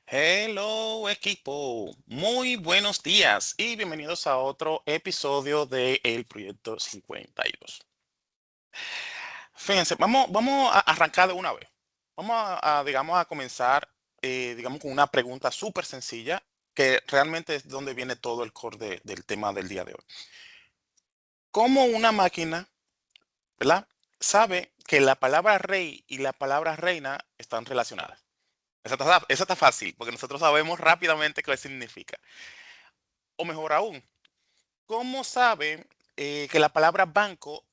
Hello equipo, muy buenos días y bienvenidos a otro episodio de El Proyecto 52. Fíjense, vamos a arrancar de una vez. Vamos digamos, a comenzar, digamos, con una pregunta súper sencilla que realmente es donde viene todo el core del tema del día de hoy. ¿Cómo una máquina, verdad, sabe que la palabra rey y la palabra reina están relacionadas? Esa está fácil, porque nosotros sabemos rápidamente qué significa. O mejor aún, ¿cómo sabe que la palabra banco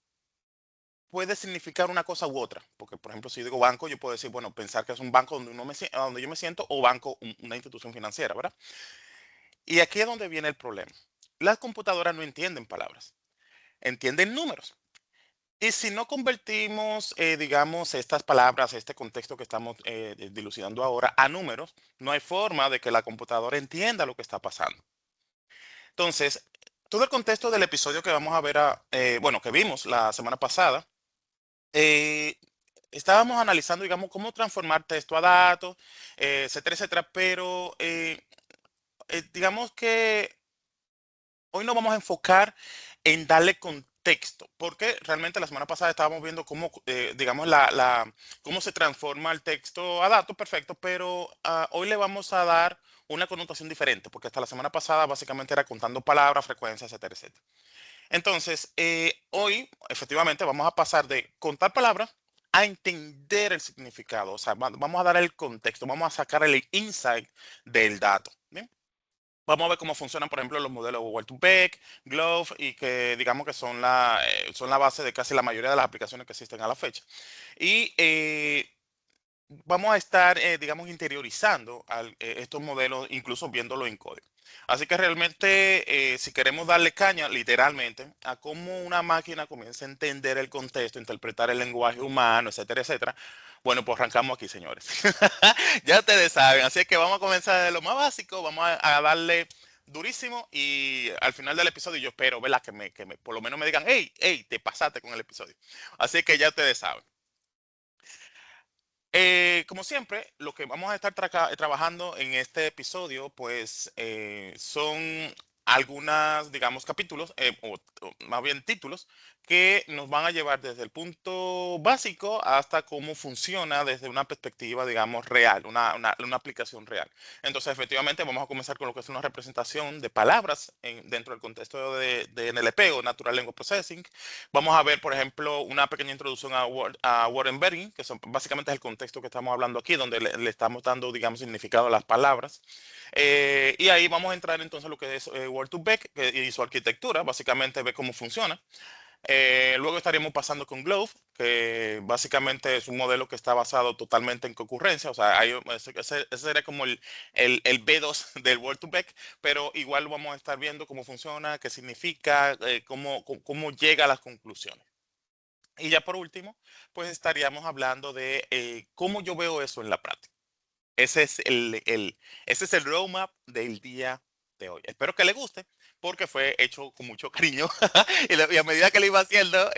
puede significar una cosa u otra? Porque, por ejemplo, si yo digo banco, yo puedo decir, bueno, pensar que es un banco donde yo me siento o banco, una institución financiera, ¿verdad? Y aquí es donde viene el problema. Las computadoras no entienden palabras, entienden números. Y si no convertimos, digamos, estas palabras, este contexto que estamos dilucidando ahora, a números, no hay forma de que la computadora entienda lo que está pasando. Entonces, todo el contexto del episodio que vamos a ver, bueno, que vimos la semana pasada, eh, estábamos analizando, digamos, cómo transformar texto a datos, etcétera, etcétera, pero digamos que hoy nos vamos a enfocar en darle contexto, porque realmente la semana pasada estábamos viendo cómo, digamos, cómo se transforma el texto a datos, perfecto, pero hoy le vamos a dar una connotación diferente, porque hasta la semana pasada básicamente era contando palabras, frecuencias, etcétera, etcétera. Entonces, hoy efectivamente vamos a pasar de contar palabras a entender el significado. O sea, vamos a dar el contexto, vamos a sacar el insight del dato. ¿Bien? Vamos a ver cómo funcionan, por ejemplo, los modelos Word2Vec, Glove, y que digamos que son la base de casi la mayoría de las aplicaciones que existen a la fecha. Y vamos a estar, digamos, interiorizando estos modelos, incluso viéndolo en código. Así que realmente, si queremos darle caña, literalmente, a cómo una máquina comienza a entender el contexto, interpretar el lenguaje humano, etcétera, etcétera, bueno, pues arrancamos aquí, señores. Ya ustedes saben, así es que vamos a comenzar de lo más básico, vamos a darle durísimo y al final del episodio yo espero, ¿verdad? Que por lo menos me digan, hey, hey, te pasaste con el episodio. Así que ya ustedes saben. Como siempre, lo que vamos a estar trabajando en este episodio, pues son algunas, digamos, capítulos, o más bien títulos, que nos van a llevar desde el punto básico hasta cómo funciona desde una perspectiva, digamos, real, una aplicación real. Entonces, efectivamente, vamos a comenzar con lo que es una representación de palabras dentro del contexto de NLP o Natural Language Processing. Vamos a ver, por ejemplo, una pequeña introducción a Word Embedding, que básicamente es el contexto que estamos hablando aquí, donde le estamos dando, digamos, significado a las palabras. Y ahí vamos a entrar entonces a lo que es Word2Vec y su arquitectura, básicamente ver cómo funciona. Luego estaríamos pasando con Glove, que básicamente es un modelo que está basado totalmente en concurrencia, o sea, ese sería como el B2 del Word2Vec, pero igual vamos a estar viendo cómo funciona, qué significa, cómo llega a las conclusiones. Y ya por último, pues estaríamos hablando de cómo yo veo eso en la práctica. Ese es ese es el roadmap del día de hoy. Espero que le guste porque fue hecho con mucho cariño y a medida que lo iba haciendo,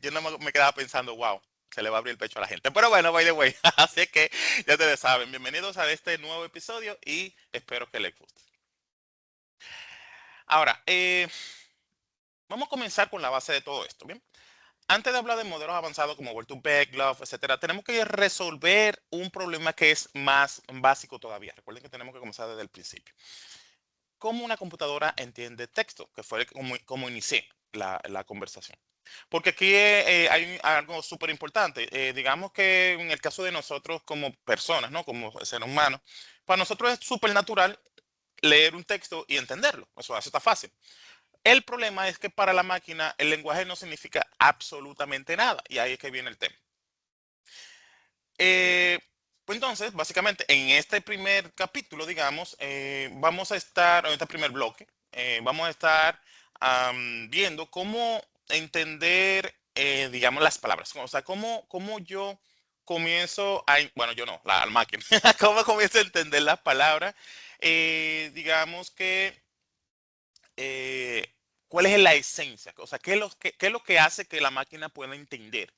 yo no me quedaba pensando, wow, se le va a abrir el pecho a la gente. Pero bueno, by the way, así que ya ustedes saben, bienvenidos a este nuevo episodio y espero que les guste. Ahora, vamos a comenzar con la base de todo esto, ¿bien? Antes de hablar de modelos avanzados como Word2Vec, Glove, etcétera, tenemos que resolver un problema que es más básico todavía. Recuerden que tenemos que comenzar desde el principio. ¿Cómo una computadora entiende texto? Que fue como inicié la conversación. Porque aquí hay algo súper importante. Digamos que en el caso de nosotros como personas, ¿no? Como seres humanos, para nosotros es súper natural leer un texto y entenderlo. Eso está fácil. El problema es que para la máquina el lenguaje no significa absolutamente nada. Y ahí es que viene el tema. Pues entonces, básicamente, en este primer capítulo, digamos, vamos a estar, en este primer bloque, vamos a estar viendo cómo entender, digamos, las palabras. O sea, cómo yo comienzo bueno, yo no, la máquina, cómo comienzo a entender las palabras. Digamos que eh, cuál es la esencia, o sea, qué es lo que hace que la máquina pueda entender.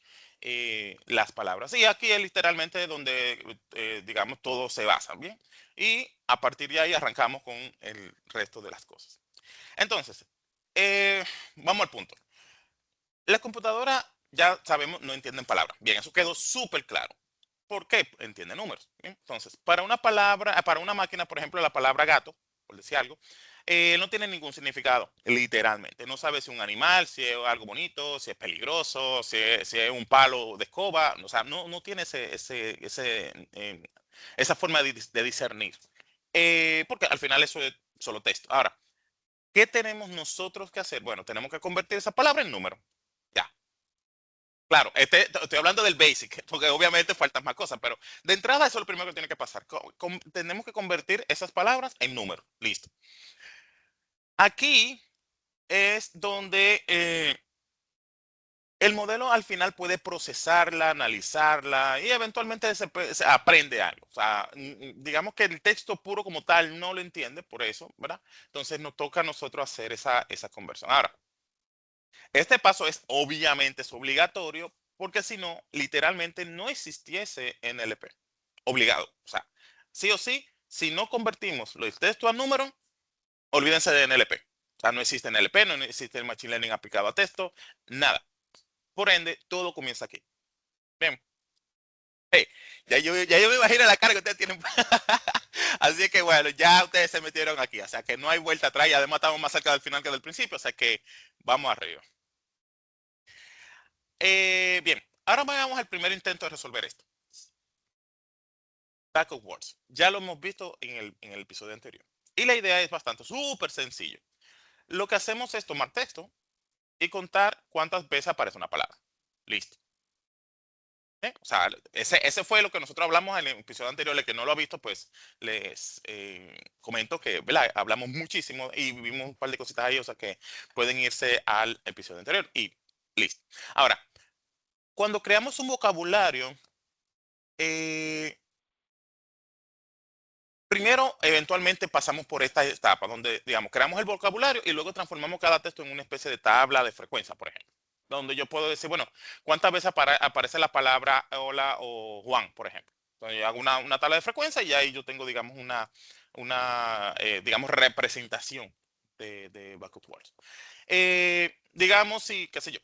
las palabras. Y aquí es literalmente donde, digamos, todo se basa, ¿bien? Y a partir de ahí arrancamos con el resto de las cosas. Entonces, eh, vamos al punto. Las computadoras, ya sabemos, no entienden palabras. Bien, eso quedó súper claro. ¿Por qué? Entiende números. ¿Bien? Entonces, para una palabra, para una máquina, por ejemplo, la palabra gato, por decir algo, no tiene ningún significado, literalmente. No sabe si es un animal, si es algo bonito, si es peligroso, si es un palo de escoba. O sea, no tiene esa forma de discernir. Porque al final eso es solo texto. Ahora, ¿qué tenemos nosotros que hacer? Bueno, tenemos que convertir esa palabra en número. Ya. Claro, estoy hablando del basic, porque obviamente faltan más cosas, pero de entrada eso es lo primero que tiene que pasar. Tenemos que convertir esas palabras en números. Listo. Aquí es donde el modelo al final puede procesarla, analizarla y eventualmente se aprende algo. O sea, digamos que el texto puro como tal no lo entiende, por eso, ¿verdad? Entonces nos toca a nosotros hacer esa conversión. Ahora, este paso es obligatorio porque si no, literalmente no existiese NLP. Obligado. O sea, sí o sí, si no convertimos los textos a números, olvídense de NLP. O sea, no existe NLP, no existe el Machine Learning aplicado a texto, nada. Por ende, todo comienza aquí. Bien. Hey, ya yo me imagino la cara que ustedes tienen. Así que bueno, ya ustedes se metieron aquí. O sea que no hay vuelta atrás y además estamos más cerca del final que del principio. O sea que vamos arriba. Bien, ahora vamos al primer intento de resolver esto. Backup words. Ya lo hemos visto en el episodio anterior. Y la idea es bastante, súper sencillo. Lo que hacemos es tomar texto y contar cuántas veces aparece una palabra. Listo. O sea, ese fue lo que nosotros hablamos en el episodio anterior. El que no lo ha visto, pues les comento que, ¿verdad? Hablamos muchísimo y vimos un par de cositas ahí, o sea que pueden irse al episodio anterior y listo. Ahora, cuando creamos un vocabulario, eh, primero, eventualmente pasamos por esta etapa donde, digamos, creamos el vocabulario y luego transformamos cada texto en una especie de tabla de frecuencia, por ejemplo. Donde yo puedo decir, bueno, ¿cuántas veces aparece la palabra hola o Juan, por ejemplo? Entonces yo hago una tabla de frecuencia y ahí yo tengo, digamos, digamos, representación de backup words. Digamos, si, qué sé yo,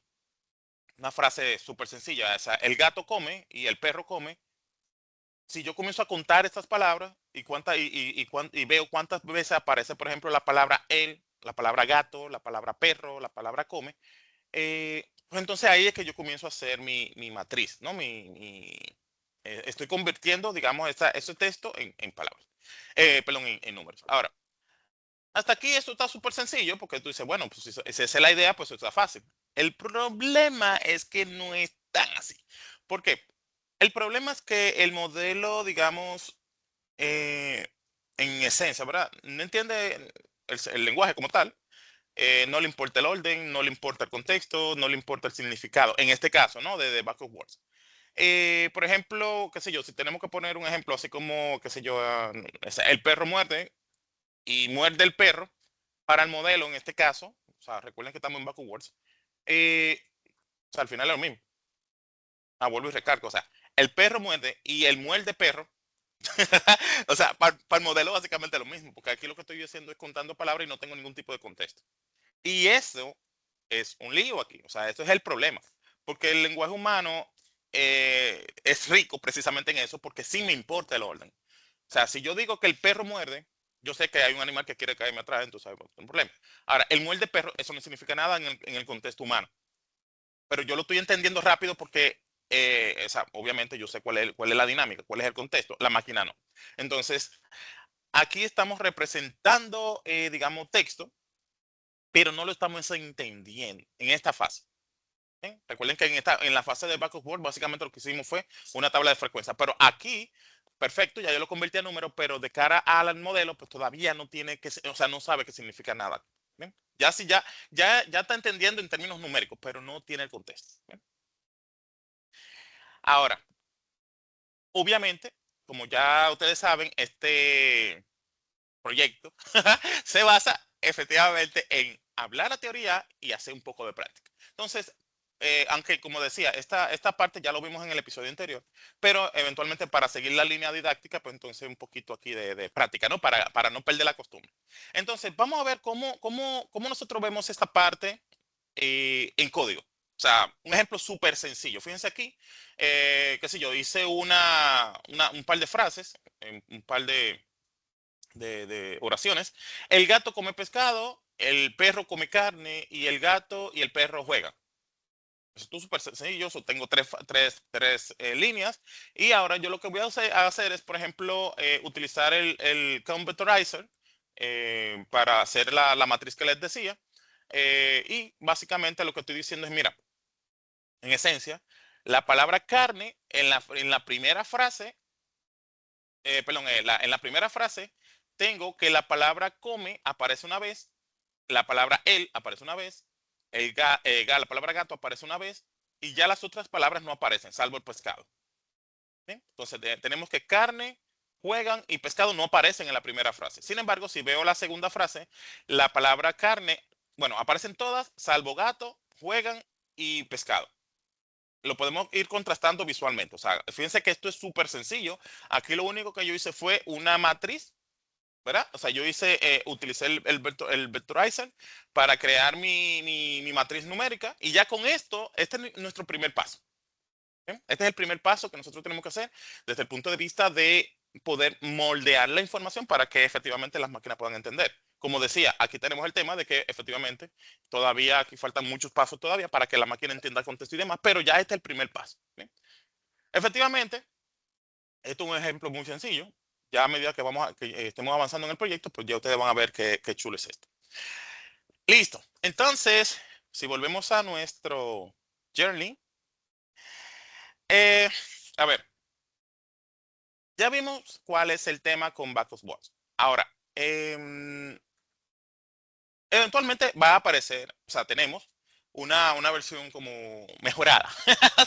una frase súper sencilla, o sea, el gato come y el perro come, si yo comienzo a contar estas palabras y veo cuántas veces aparece, por ejemplo, la palabra él, la palabra gato, la palabra perro, la palabra come, pues entonces ahí es que yo comienzo a hacer mi matriz, ¿no? Estoy convirtiendo, digamos, ese texto en palabras, perdón, en números. Ahora, hasta aquí esto está súper sencillo porque tú dices, bueno, pues si esa es la idea, pues eso está fácil. El problema es que no es tan así. ¿Por qué? El problema es que el modelo, digamos, eh, en esencia, ¿verdad? No entiende el lenguaje como tal, no le importa el orden, no le importa el contexto, no le importa el significado, en este caso, ¿no? De backup words. Por ejemplo, qué sé yo, si tenemos que poner un ejemplo así como, qué sé yo, el perro muerde y muerde el perro, para el modelo en este caso, o sea, recuerden que estamos en backup words, o sea, al final es lo mismo. Ah, vuelvo y recargo, o sea, el perro muerde y el muerde perro. O sea, para el modelo básicamente lo mismo, porque aquí lo que estoy haciendo es contando palabras y no tengo ningún tipo de contexto. Y eso es un lío aquí, o sea, eso es el problema, porque el lenguaje humano es rico precisamente en eso, porque sí me importa el orden. O sea, si yo digo que el perro muerde, yo sé que hay un animal que quiere caerme atrás, entonces hay un problema. Ahora, el muerde perro, eso no significa nada en el contexto humano, pero yo lo estoy entendiendo rápido porque, o sea, obviamente yo sé cuál es la dinámica, cuál es el contexto, la máquina no. Entonces, aquí estamos representando, digamos, texto, pero no lo estamos entendiendo en esta fase. Recuerden que en la fase de backup word, básicamente lo que hicimos fue una tabla de frecuencia. Pero aquí, perfecto, ya yo lo convertí a número, pero de cara al modelo, pues todavía no tiene o sea, no sabe qué significa nada. ¿Bien? Ya sí, ya está entendiendo en términos numéricos, pero no tiene el contexto. ¿Bien? Ahora, obviamente, como ya ustedes saben, este proyecto se basa efectivamente en hablar la teoría y hacer un poco de práctica. Entonces, aunque como decía, esta parte ya lo vimos en el episodio anterior, pero eventualmente para seguir la línea didáctica, pues entonces un poquito aquí de práctica, ¿no? Para no perder la costumbre. Entonces, vamos a ver cómo nosotros vemos esta parte en código. O sea, un ejemplo súper sencillo. Fíjense aquí, qué sé yo, hice un par de frases, un par de oraciones. El gato come pescado, el perro come carne y el gato y el perro juegan. Esto es súper sencillo, tengo tres líneas y ahora yo lo que voy a hacer es, por ejemplo, utilizar el Convertorizer para hacer la matriz que les decía. Y básicamente lo que estoy diciendo es, mira, en esencia, la palabra carne en la primera frase, perdón, en la primera frase tengo que la palabra come aparece una vez, la palabra él aparece una vez, la palabra gato aparece una vez y ya las otras palabras no aparecen, salvo el pescado. ¿Sí? Entonces tenemos que carne, juegan y pescado no aparecen en la primera frase. Sin embargo, si veo la segunda frase, la palabra carne, bueno, aparecen todas, salvo gato, juegan y pescado. Lo podemos ir contrastando visualmente. O sea, fíjense que esto es súper sencillo. Aquí lo único que yo hice fue una matriz, ¿verdad? O sea, utilicé el vectorizer para crear mi matriz numérica y ya con esto, este es nuestro primer paso. ¿Sí? Este es el primer paso que nosotros tenemos que hacer desde el punto de vista de poder moldear la información para que efectivamente las máquinas puedan entender. Como decía, aquí tenemos el tema de que efectivamente todavía aquí faltan muchos pasos todavía para que la máquina entienda el contexto y demás, pero ya este es el primer paso. ¿Sí? Efectivamente, esto es un ejemplo muy sencillo. Ya a medida que estemos avanzando en el proyecto, pues ya ustedes van a ver qué chulo es esto. Listo. Entonces, si volvemos a nuestro journey, eh, a ver, ya vimos cuál es el tema con Backwards. Ahora, eventualmente va a aparecer, o sea, tenemos una versión como mejorada,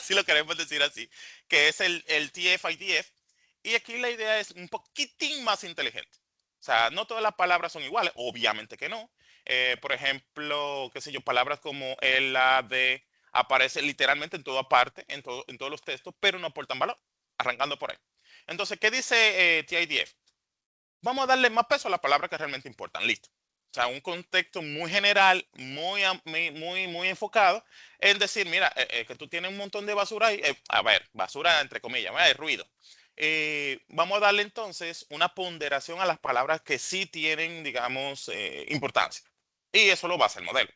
si lo queremos decir así, que es el TF-IDF. Y aquí la idea es un poquitín más inteligente. O sea, no todas las palabras son iguales, obviamente que no. Por ejemplo, qué sé yo, palabras como el, la, de, aparece literalmente en toda parte, en todos los textos, pero no aportan valor, arrancando por ahí. Entonces, ¿qué dice TIDF? Vamos a darle más peso a las palabras que realmente importan. Listo. O sea, un contexto muy general, muy enfocado en decir, mira, que tú tienes un montón de basura ahí. A ver, basura entre comillas, hay ruido. Vamos a darle entonces una ponderación a las palabras que sí tienen, digamos, importancia. Y eso lo basa el modelo.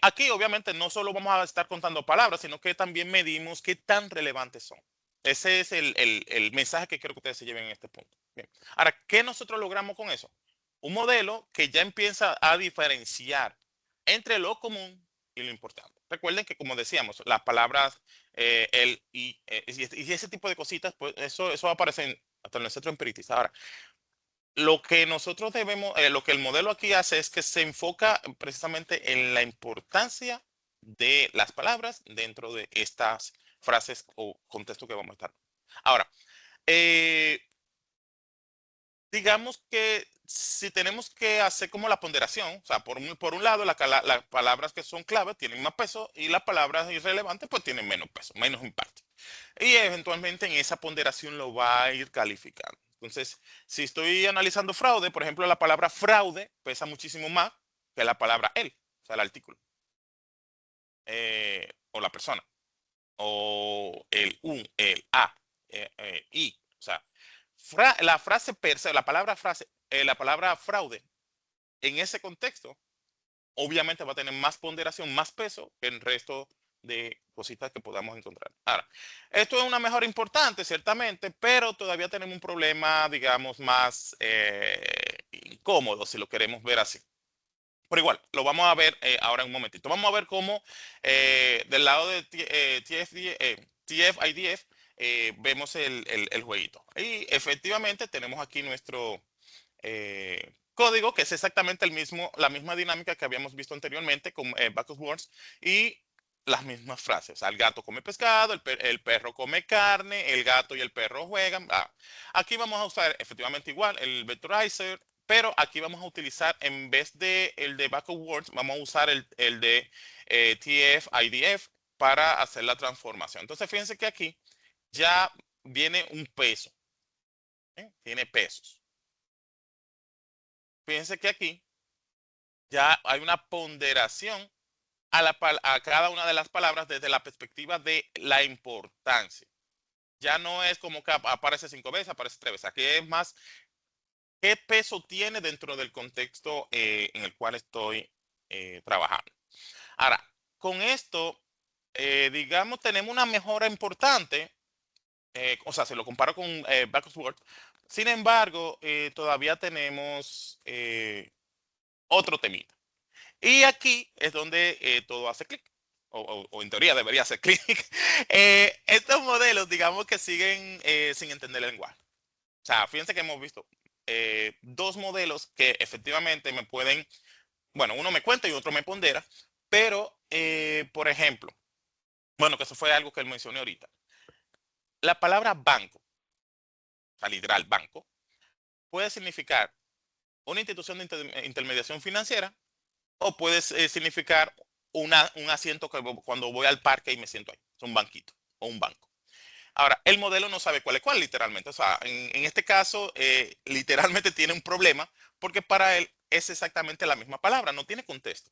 Aquí obviamente no solo vamos a estar contando palabras, sino que también medimos qué tan relevantes son. Ese es el mensaje que quiero que ustedes se lleven en este punto. Bien. Ahora, ¿qué nosotros logramos con eso? Un modelo que ya empieza a diferenciar entre lo común y lo importante. Recuerden que, como decíamos, las palabras, el y ese tipo de cositas, pues eso aparece hasta en el centro espiritista. Ahora, lo que nosotros debemos, lo que el modelo aquí hace es que se enfoca precisamente en la importancia de las palabras dentro de estas frases o contexto que vamos a estar. Ahora, eh, digamos que si tenemos que hacer como la ponderación, o sea, por un lado, las palabras que son claves tienen más peso y las palabras irrelevantes pues tienen menos peso, menos impacto. Y eventualmente en esa ponderación lo va a ir calificando. Entonces, si estoy analizando fraude, por ejemplo, la palabra fraude pesa muchísimo más que la palabra él, o sea, el artículo, o la persona, o el un, el a, y. O sea, la frase per se, la palabra fraude en ese contexto, obviamente va a tener más ponderación, más peso que el resto de cositas que podamos encontrar. Ahora, esto es una mejora importante, ciertamente, pero todavía tenemos un problema, digamos, más incómodo, si lo queremos ver así. Pero igual, lo vamos a ver ahora en un momentito. Vamos a ver cómo del lado de TF-IDF vemos el jueguito. Y efectivamente tenemos aquí nuestro código, que es exactamente la misma dinámica que habíamos visto anteriormente con Backus Words y las mismas frases. El gato come pescado, el perro come carne, el gato y el perro juegan. Aquí vamos a usar efectivamente igual el vectorizer, pero aquí vamos a utilizar, en vez de el de backup words, vamos a usar el de TF, IDF para hacer la transformación. Entonces, fíjense que aquí ya viene un peso, ¿eh? Tiene pesos. Fíjense que aquí ya hay una ponderación a cada una de las palabras desde la perspectiva de la importancia. Ya no es como que aparece 5 veces, aparece 3 veces. Aquí es más qué peso tiene dentro del contexto en el cual estoy trabajando. Ahora, con esto, digamos, tenemos una mejora importante, o sea, se lo comparo con Backwards Word. Sin embargo, todavía tenemos otro temita. Y aquí es donde todo hace clic. O en teoría debería hacer clic. Estos modelos, digamos que siguen sin entender el lenguaje. O sea, fíjense que hemos visto dos modelos que efectivamente me pueden, bueno, uno me cuenta y otro me pondera, pero, por ejemplo, bueno, que eso fue algo que él mencionó ahorita. La palabra banco, o sea, literal, banco, puede significar una institución de intermediación financiera o puede significar un asiento que cuando voy al parque y me siento ahí. Es un banquito o un banco. Ahora, el modelo no sabe cuál es cuál, literalmente. O sea, en este caso, literalmente tiene un problema porque para él es exactamente la misma palabra, no tiene contexto.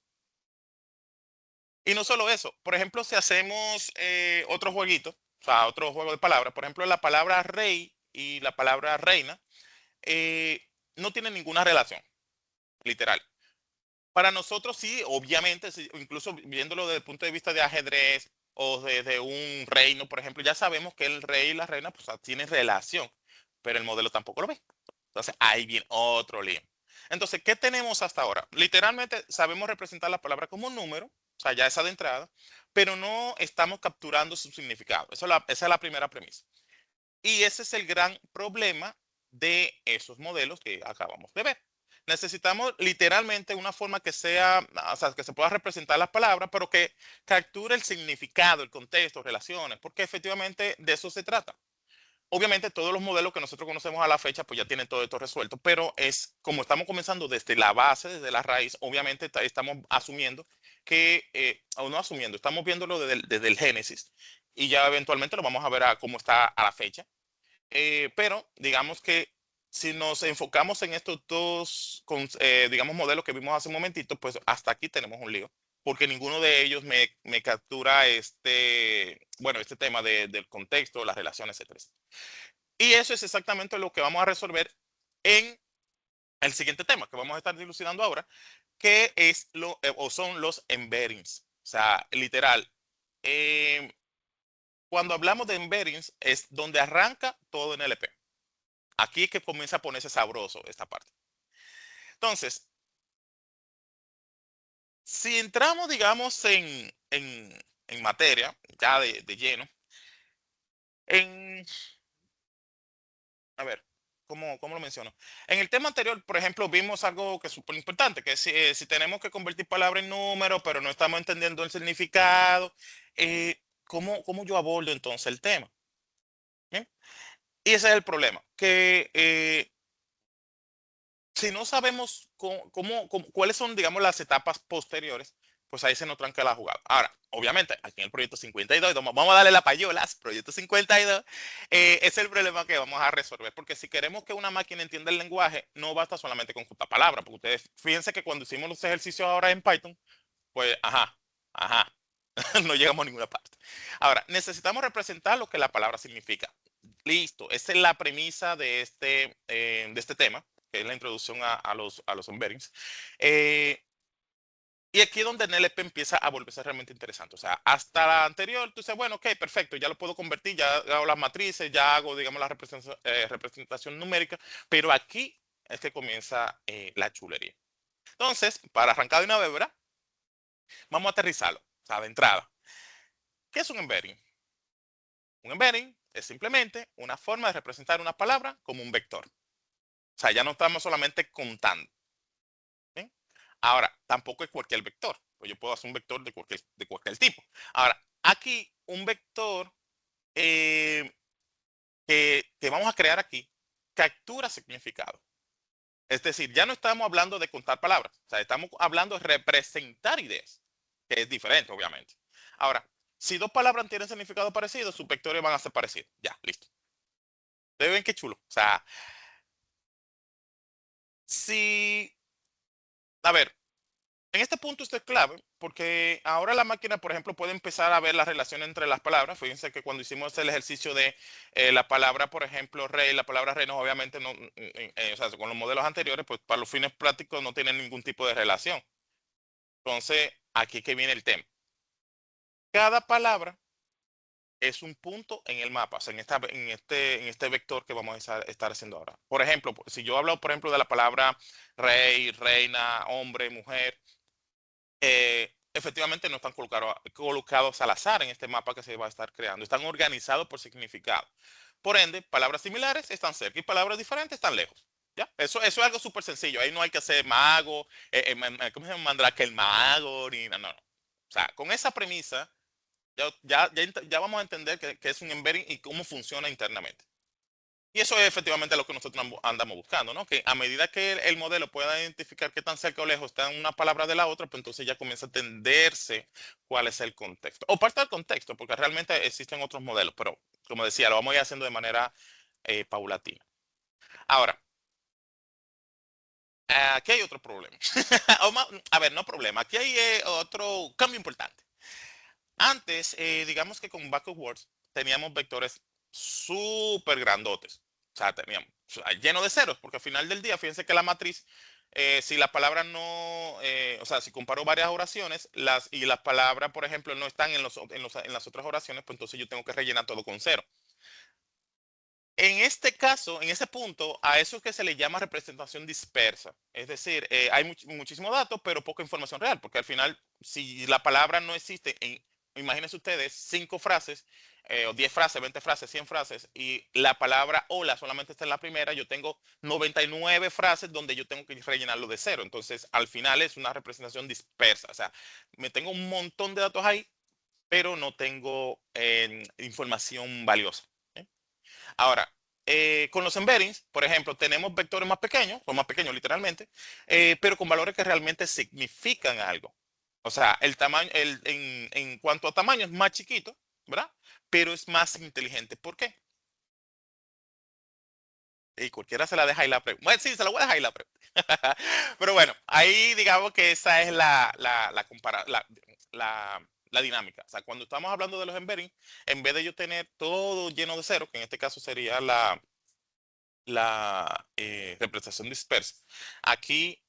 Y no solo eso, por ejemplo, si hacemos otro jueguito, o sea, otro juego de palabras, por ejemplo, la palabra rey y la palabra reina eh, no tienen ninguna relación, literal. Para nosotros sí, obviamente, incluso viéndolo desde el punto de vista de ajedrez o de un reino, por ejemplo, ya sabemos que el rey y la reina pues tienen relación, pero el modelo tampoco lo ve. Entonces ahí viene otro lío. Entonces, ¿qué tenemos hasta ahora? Literalmente sabemos representar la palabra como un número, o sea, ya esa de entrada, pero no estamos capturando su significado. Esa es la primera premisa. Y ese es el gran problema de esos modelos que acabamos de ver. Necesitamos literalmente una forma que sea, o sea, que se pueda representar las palabras, pero que capture el significado, el contexto, relaciones, porque efectivamente de eso se trata. Obviamente todos los modelos que nosotros conocemos a la fecha pues ya tienen todo esto resuelto, pero es como estamos comenzando desde la base, desde la raíz, obviamente estamos asumiendo que, o no asumiendo, estamos viéndolo desde el génesis y ya eventualmente lo vamos a ver a cómo está a la fecha. Pero digamos que si nos enfocamos en estos dos, digamos, modelos que vimos hace un momentito, pues hasta aquí tenemos un lío, porque ninguno de ellos me captura bueno, este tema del contexto, las relaciones, etcétera. Y eso es exactamente lo que vamos a resolver en el siguiente tema que vamos a estar dilucidando ahora, que es o son los embeddings. O sea, literal, eh, cuando hablamos de embeddings es donde arranca todo en LP. Aquí es que comienza a ponerse sabroso esta parte. Entonces, si entramos, digamos, en materia, ya de lleno, en, a ver, ¿cómo lo menciono? En el tema anterior, por ejemplo, vimos algo que es súper importante, que si tenemos que convertir palabras en números, pero no estamos entendiendo el significado, ¿cómo yo abordo entonces el tema? ¿Bien? Y ese es el problema, que si no sabemos cuáles son, digamos, las etapas posteriores, pues ahí se nos tranca la jugada. Ahora, obviamente, aquí en el proyecto 52, vamos a darle la payola, proyecto 52, es el problema que vamos a resolver, porque si queremos que una máquina entienda el lenguaje, no basta solamente con juntar palabras, porque ustedes, fíjense que cuando hicimos los ejercicios ahora en Python, pues, ajá, no llegamos a ninguna parte. Ahora, necesitamos representar lo que la palabra significa. Listo, esa es la premisa de este tema, que es la introducción a los embeddings. Eh, y aquí es donde NLP empieza a volverse realmente interesante. O sea, hasta la anterior, tú dices, bueno, ok, perfecto, ya lo puedo convertir, ya hago las matrices, ya hago, digamos, la representación numérica, pero aquí es que comienza la chulería. Entonces, para arrancar de una vez, ¿verdad? Vamos a aterrizarlo, o sea, de entrada. ¿Qué es un embedding? Un embedding es simplemente una forma de representar una palabra como un vector. O sea, ya no estamos solamente contando. ¿Bien? Ahora, tampoco es cualquier vector. Pues yo puedo hacer un vector de cualquier tipo. Ahora, aquí un vector que vamos a crear aquí captura significado. Es decir, ya no estamos hablando de contar palabras, o sea, estamos hablando de representar ideas, que es diferente, obviamente. Ahora, si dos palabras tienen significado parecido, sus vectores van a ser parecidos. Ya, listo. ¿Ustedes ven qué chulo? O sea, si, a ver, en este punto esto es clave porque ahora la máquina, por ejemplo, puede empezar a ver la relación entre las palabras. Fíjense que cuando hicimos el ejercicio de la palabra, por ejemplo, rey, la palabra rey, no, obviamente no, o sea, con los modelos anteriores, pues para los fines prácticos no tienen ningún tipo de relación. Entonces, aquí que viene el tema. Cada palabra es un punto en el mapa, o sea, en este vector que vamos a estar haciendo ahora. Por ejemplo, si yo hablo, por ejemplo, de la palabra rey, reina, hombre, mujer, efectivamente no están colocados al azar en este mapa que se va a estar creando. Están organizados por significado. Por ende, palabras similares están cerca y palabras diferentes están lejos. ¿Ya? Eso es algo súper sencillo. Ahí no hay que hacer mago, ¿cómo se llama? Mandrake el mago, ni no, no. O sea, con esa premisa, ya vamos a entender que es un embedding y cómo funciona internamente. Y eso es efectivamente lo que nosotros andamos buscando, ¿no? Que a medida que el modelo pueda identificar qué tan cerca o lejos está una palabra de la otra, pues entonces ya comienza a entenderse cuál es el contexto. O parte del contexto, porque realmente existen otros modelos, pero como decía, lo vamos a ir haciendo de manera paulatina. Ahora, aquí hay otro problema. A ver, no problema, aquí hay otro cambio importante. Antes, digamos que con Backup Words teníamos vectores súper grandotes. O sea, teníamos lleno de ceros, porque al final del día, fíjense que la matriz, si la palabra no, o sea, si comparo varias oraciones y las palabras, por ejemplo, no están en las otras oraciones, pues entonces yo tengo que rellenar todo con cero. En este caso, en ese punto, a eso es que se le llama representación dispersa. Es decir, hay muchísimo datos, pero poca información real, porque al final, si la palabra no existe imagínense ustedes, 5 frases, o 10 frases, 20 frases, 100 frases, y la palabra hola solamente está en la primera, yo tengo 99 frases donde yo tengo que rellenarlo de cero. Entonces, al final es una representación dispersa. O sea, me tengo un montón de datos ahí, pero no tengo información valiosa. ¿Eh? Ahora, con los embeddings, por ejemplo, tenemos vectores más pequeños, son más pequeños literalmente, pero con valores que realmente significan algo. O sea, el tamaño, en cuanto a tamaño es más chiquito, ¿verdad? Pero es más inteligente. ¿Por qué? Y cualquiera se la deja ahí la pregunta. Bueno, sí, se la voy a dejar ahí la pregunta. Pero bueno, ahí digamos que esa es la dinámica. O sea, cuando estamos hablando de los embeddings, en vez de yo tener todo lleno de cero, que en este caso sería la representación dispersa. Aquí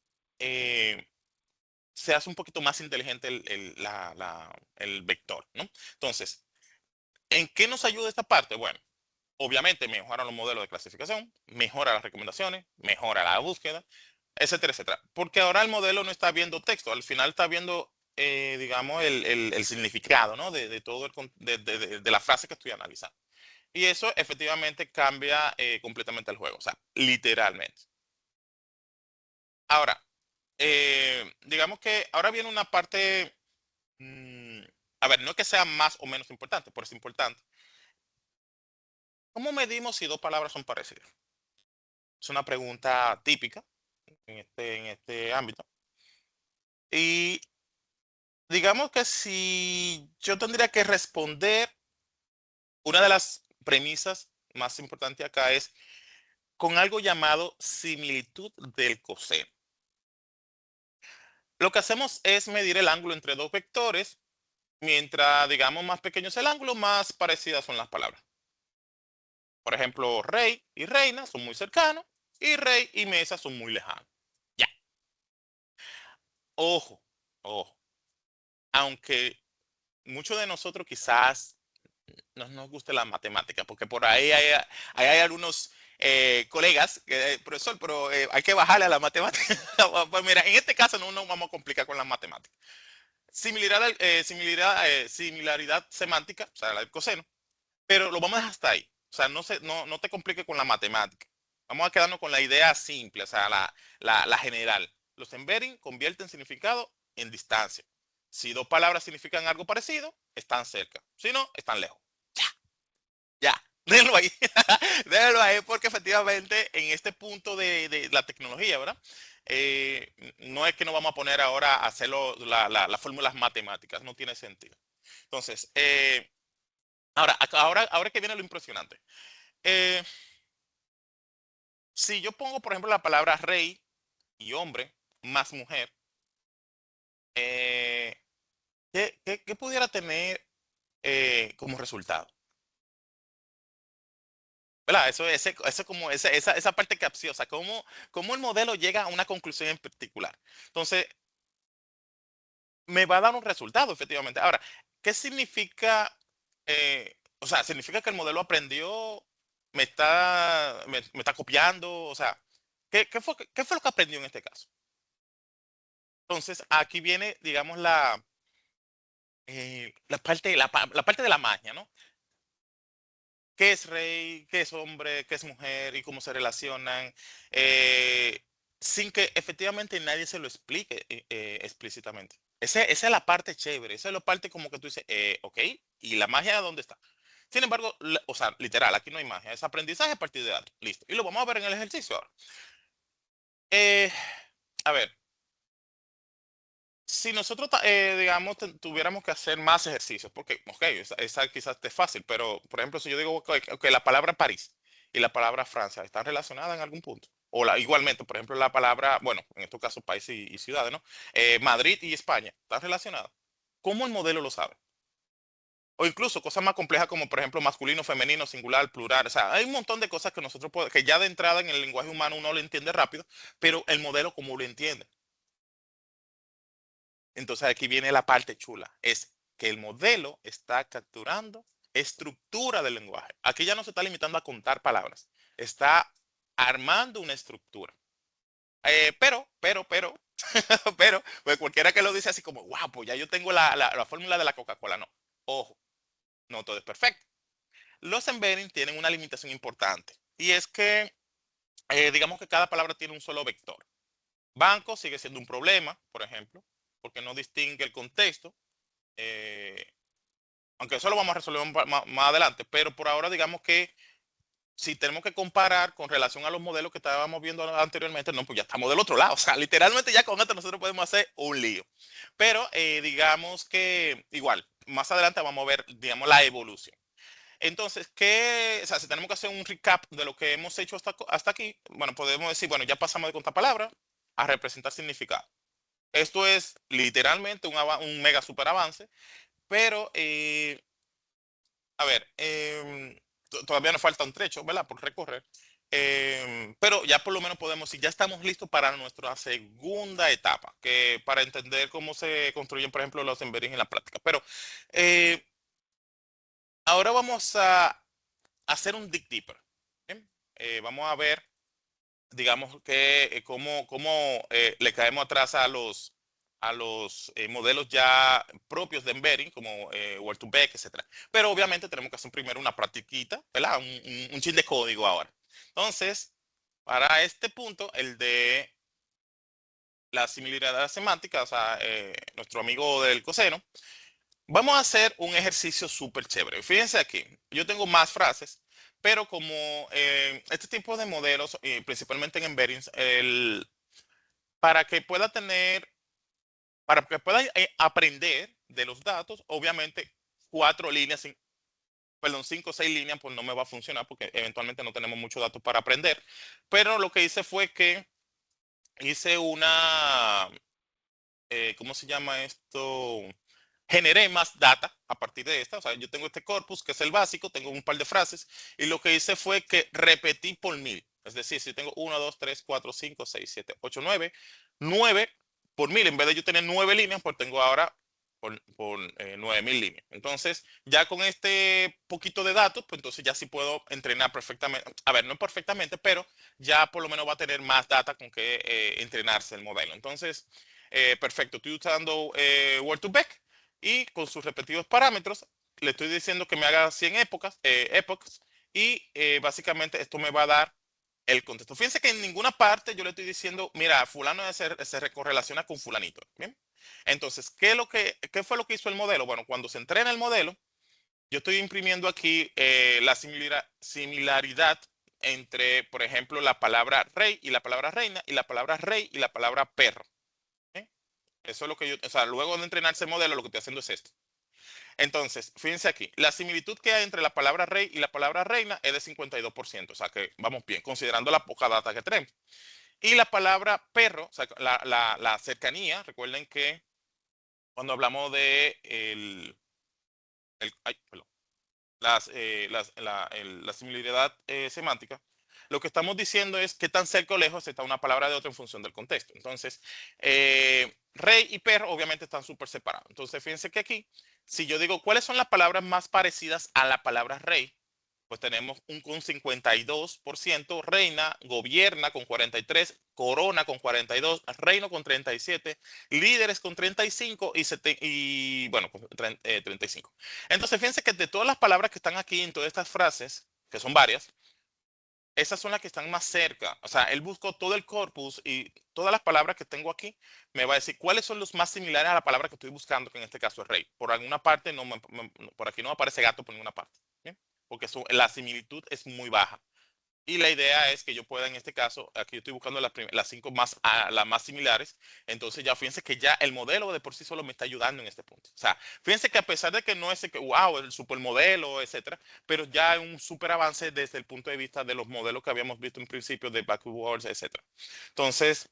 se hace un poquito más inteligente el vector, ¿no? Entonces, ¿en qué nos ayuda esta parte? Bueno, obviamente mejora los modelos de clasificación, mejora las recomendaciones, mejora la búsqueda, etcétera, etcétera. Porque ahora el modelo no está viendo texto, al final está viendo, digamos, el significado, ¿no? De todo de la frase que estoy analizando. Y eso efectivamente cambia completamente el juego, o sea, literalmente. Ahora, digamos que ahora viene una parte, mm, a ver, no es que sea más o menos importante, pero es importante. ¿Cómo medimos si dos palabras son parecidas? Es una pregunta típica en este ámbito. Y digamos que si yo tendría que responder, una de las premisas más importantes acá es con algo llamado similitud del coseno. Lo que hacemos es medir el ángulo entre dos vectores. Mientras, digamos, más pequeño es el ángulo, más parecidas son las palabras. Por ejemplo, rey y reina son muy cercanos y rey y mesa son muy lejanos. Ya, ojo, ojo. Aunque muchos de nosotros quizás no nos guste la matemática, porque por ahí hay algunos colegas, profesor, pero hay que bajarle a la matemática. Pues mira, en este caso no nos vamos a complicar con la matemática. Similaridad semántica, o sea, la del coseno. Pero lo vamos a dejar hasta ahí. O sea, no te compliques con la matemática. Vamos a quedarnos con la idea simple, o sea, la general. Los embedding convierten significado en distancia. Si dos palabras significan algo parecido, están cerca. Si no, están lejos. Ya, ya. Déjenlo ahí. Déjenlo ahí. es porque efectivamente en este punto de la tecnología, ¿verdad? No es que nos vamos a poner ahora a hacerlo las fórmulas matemáticas, no tiene sentido. Entonces, ahora que viene lo impresionante. Eh, si yo pongo, por ejemplo, la palabra rey y hombre más mujer, eh, ¿qué pudiera tener como resultado? ¿Verdad? Eso como esa parte capciosa, cómo el modelo llega a una conclusión en particular. Entonces, me va a dar un resultado, efectivamente. Ahora, ¿qué significa? O sea, ¿significa que el modelo aprendió, me está copiando? O sea, ¿qué fue lo que aprendió en este caso? Entonces, aquí viene, digamos, la parte de la magia, ¿no? ¿Qué es rey? ¿Qué es hombre? ¿Qué es mujer? Y cómo se relacionan. eh, Sin que efectivamente nadie se lo explique explícitamente. Esa es la parte chévere. Esa es la parte como que tú dices, ok, ¿y la magia dónde está? Sin embargo, o sea, literal, aquí no hay magia. Es aprendizaje a partir de datos. Listo. Y lo vamos a ver en el ejercicio ahora. Eh, a ver, si nosotros, digamos, tuviéramos que hacer más ejercicios, porque, ok, esa quizás esté fácil, pero, por ejemplo, si yo digo que la palabra París y la palabra Francia están relacionadas en algún punto, o igualmente, por ejemplo, la palabra, bueno, en este caso país y ciudades, ¿no? Madrid y España están relacionadas. ¿Cómo el modelo lo sabe? O incluso cosas más complejas como, por ejemplo, masculino, femenino, singular, plural. O sea, hay un montón de cosas que nosotros que ya de entrada en el lenguaje humano uno lo entiende rápido, pero el modelo, ¿cómo lo entiende? Entonces aquí viene la parte chula, es que el modelo está capturando estructura del lenguaje. Aquí ya no se está limitando a contar palabras, está armando una estructura. Pero, pero, pues cualquiera que lo dice así como, wow, pues ya yo tengo la fórmula de la Coca-Cola. No, ojo, no todo es perfecto. Los embeddings tienen una limitación importante y es que, digamos que cada palabra tiene un solo vector. Banco sigue siendo un problema, por ejemplo, porque no distingue el contexto. eh, Aunque eso lo vamos a resolver más adelante, pero por ahora digamos que si tenemos que comparar con relación a los modelos que estábamos viendo anteriormente, no, pues ya estamos del otro lado. O sea, literalmente ya con esto nosotros podemos hacer un lío. Pero digamos que igual, más adelante vamos a ver, digamos, la evolución. Entonces, o sea, si tenemos que hacer un recap de lo que hemos hecho hasta aquí, bueno, podemos decir, bueno, ya pasamos de contar palabras a representar significado. Esto es literalmente un mega super avance, pero a ver, todavía nos falta un trecho, ¿verdad? Por recorrer. Pero ya por lo menos podemos decir, ya estamos listos para nuestra segunda etapa, que para entender cómo se construyen, por ejemplo, los embeddings en la práctica. Pero eh, ahora vamos a hacer un dig deeper. ¿Bien? Vamos a ver, digamos, cómo le caemos atrás a los modelos ya propios de embedding, como Word2Vec, etcétera. Pero obviamente tenemos que hacer primero una practiquita, ¿verdad? Un chin de código ahora. Entonces, para este punto, el de la similaridad semántica, o sea, nuestro amigo del coseno, vamos a hacer un ejercicio súper chévere. Fíjense aquí, yo tengo más frases, pero como este tipo de modelos, principalmente en embeddings, para que pueda tener para que pueda aprender de los datos, obviamente 4 líneas, perdón, 5 o 6 líneas, pues no me va a funcionar porque eventualmente no tenemos muchos datos para aprender. Pero lo que hice fue que hice ¿cómo se llama esto? Generé más data a partir de esta. O sea, yo tengo este corpus que es el básico, tengo un par de frases y lo que hice fue que repetí por 1000. Es decir, si tengo 1, 2, 3, 4, 5, 6, 7, 8, 9, 9 por 1000, en vez de yo tener 9 líneas, pues tengo ahora por 9000 líneas. Entonces, ya con este poquito de datos, pues entonces ya sí puedo entrenar perfectamente. A ver, no perfectamente, pero ya por lo menos va a tener más data con que entrenarse el modelo. Entonces, perfecto, estoy usando Word2Vec y con sus respectivos parámetros le estoy diciendo que me haga 100 epochs y básicamente esto me va a dar el contexto. Fíjense que en ninguna parte yo le estoy diciendo, mira, fulano se correlaciona con fulanito. ¿Bien? Entonces, ¿qué fue lo que hizo el modelo? Bueno, cuando se entrena el modelo, yo estoy imprimiendo aquí la similaridad entre, por ejemplo, la palabra rey y la palabra reina, y la palabra rey y la palabra perro. ¿Ok? Eso es lo que yo, o sea, luego de entrenar ese modelo, lo que estoy haciendo es esto. Entonces, fíjense aquí, la similitud que hay entre la palabra rey y la palabra reina es de 52%, o sea que vamos bien, considerando la poca data que tenemos. Y la palabra perro, o sea, la cercanía, recuerden que cuando hablamos de ay, perdón, la similaridad semántica, lo que estamos diciendo es qué tan cerca o lejos está una palabra de otra en función del contexto. Entonces, rey y perro obviamente están súper separados. Entonces, fíjense que aquí, si yo digo cuáles son las palabras más parecidas a la palabra rey, pues tenemos un con 52%, reina, gobierna con 43%, corona con 42%, reino con 37%, líderes con 35% y bueno, con 35%. Entonces, fíjense que de todas las palabras que están aquí en todas estas frases, que son varias, esas son las que están más cerca. O sea, él buscó todo el corpus y todas las palabras que tengo aquí me va a decir cuáles son los más similares a la palabra que estoy buscando, que en este caso es rey. Por alguna parte, por aquí no aparece gato por ninguna parte. ¿Bien? Porque la similitud es muy baja. Y la idea es que yo pueda, en este caso, aquí yo estoy buscando las cinco más, las más similares. Entonces ya fíjense que ya el modelo de por sí solo me está ayudando en este punto. O sea, fíjense que a pesar de que no es que, wow, el supermodelo, etcétera, pero ya hay un super avance desde el punto de vista de los modelos que habíamos visto en principio de backwards, etcétera. Entonces,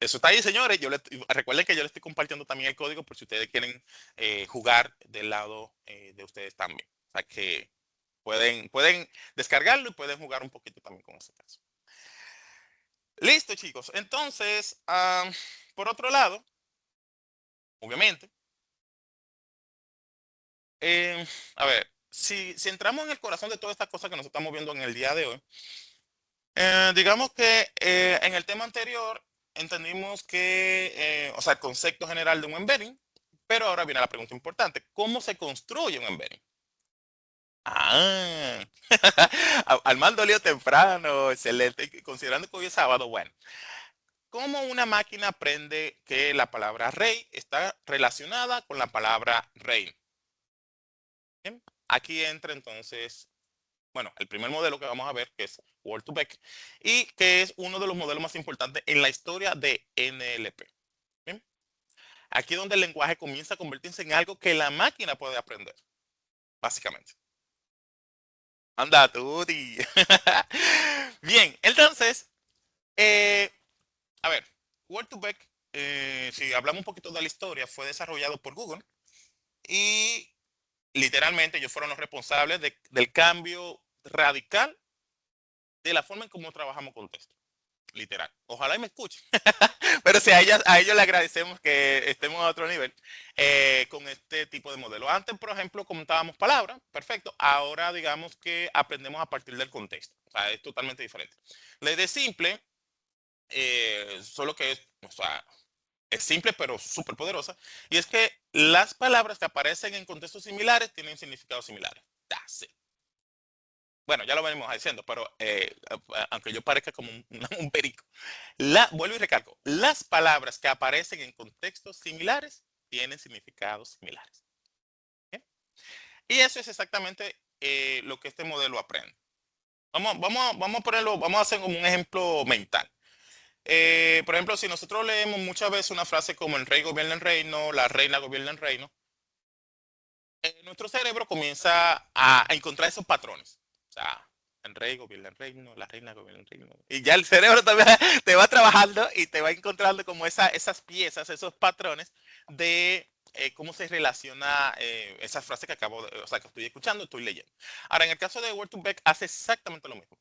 eso está ahí, señores. Recuerden que yo les estoy compartiendo también el código por si ustedes quieren jugar del lado de ustedes también. O sea que pueden descargarlo y pueden jugar un poquito también con ese caso. Listo, chicos. Entonces, por otro lado, obviamente, a ver, si entramos en el corazón de todas estas cosas que nos estamos viendo en el día de hoy, digamos que en el tema anterior entendimos que, o sea, el concepto general de un embedding, pero ahora viene la pregunta importante, ¿cómo se construye un embedding? Ah, al mal dolió temprano, excelente. Considerando que hoy es sábado, bueno. ¿Cómo una máquina aprende que la palabra rey está relacionada con la palabra reino? Bien, aquí entra entonces, bueno, el primer modelo que vamos a ver, que es Word2Vec, y que es uno de los modelos más importantes en la historia de NLP. Bien, aquí es donde el lenguaje comienza a convertirse en algo que la máquina puede aprender, básicamente. Anda, Tuti. Bien, entonces, eh, a ver, Word2Vec, si hablamos un poquito de la historia, fue desarrollado por Google y literalmente ellos fueron los responsables del cambio radical de la forma en cómo trabajamos con texto. Literal. Ojalá y me escuchen. Pero sí, a ellos le agradecemos que estemos a otro nivel con este tipo de modelo. Antes, por ejemplo, comentábamos palabras, perfecto. Ahora digamos que aprendemos a partir del contexto. O sea, es totalmente diferente. La idea es simple, solo que es, o sea, es simple pero súper poderosa. Y es que las palabras que aparecen en contextos similares tienen significados similares. That's it. Bueno, ya lo venimos diciendo, pero aunque yo parezca como un perico, vuelvo y recalco, las palabras que aparecen en contextos similares tienen significados similares. ¿Bien? Y eso es exactamente lo que este modelo aprende. Vamos a ponerlo, vamos a hacer como un ejemplo mental. Por ejemplo, si nosotros leemos muchas veces una frase como el rey gobierna el reino, la reina gobierna el reino, nuestro cerebro comienza a encontrar esos patrones. O sea, el rey gobierna el reino, la reina gobierna el reino. Y ya el cerebro también te va trabajando y te va encontrando como esas piezas, esos patrones de cómo se relaciona esa frase que o sea, que estoy escuchando, estoy leyendo. Ahora, en el caso de Word2Vec hace exactamente lo mismo.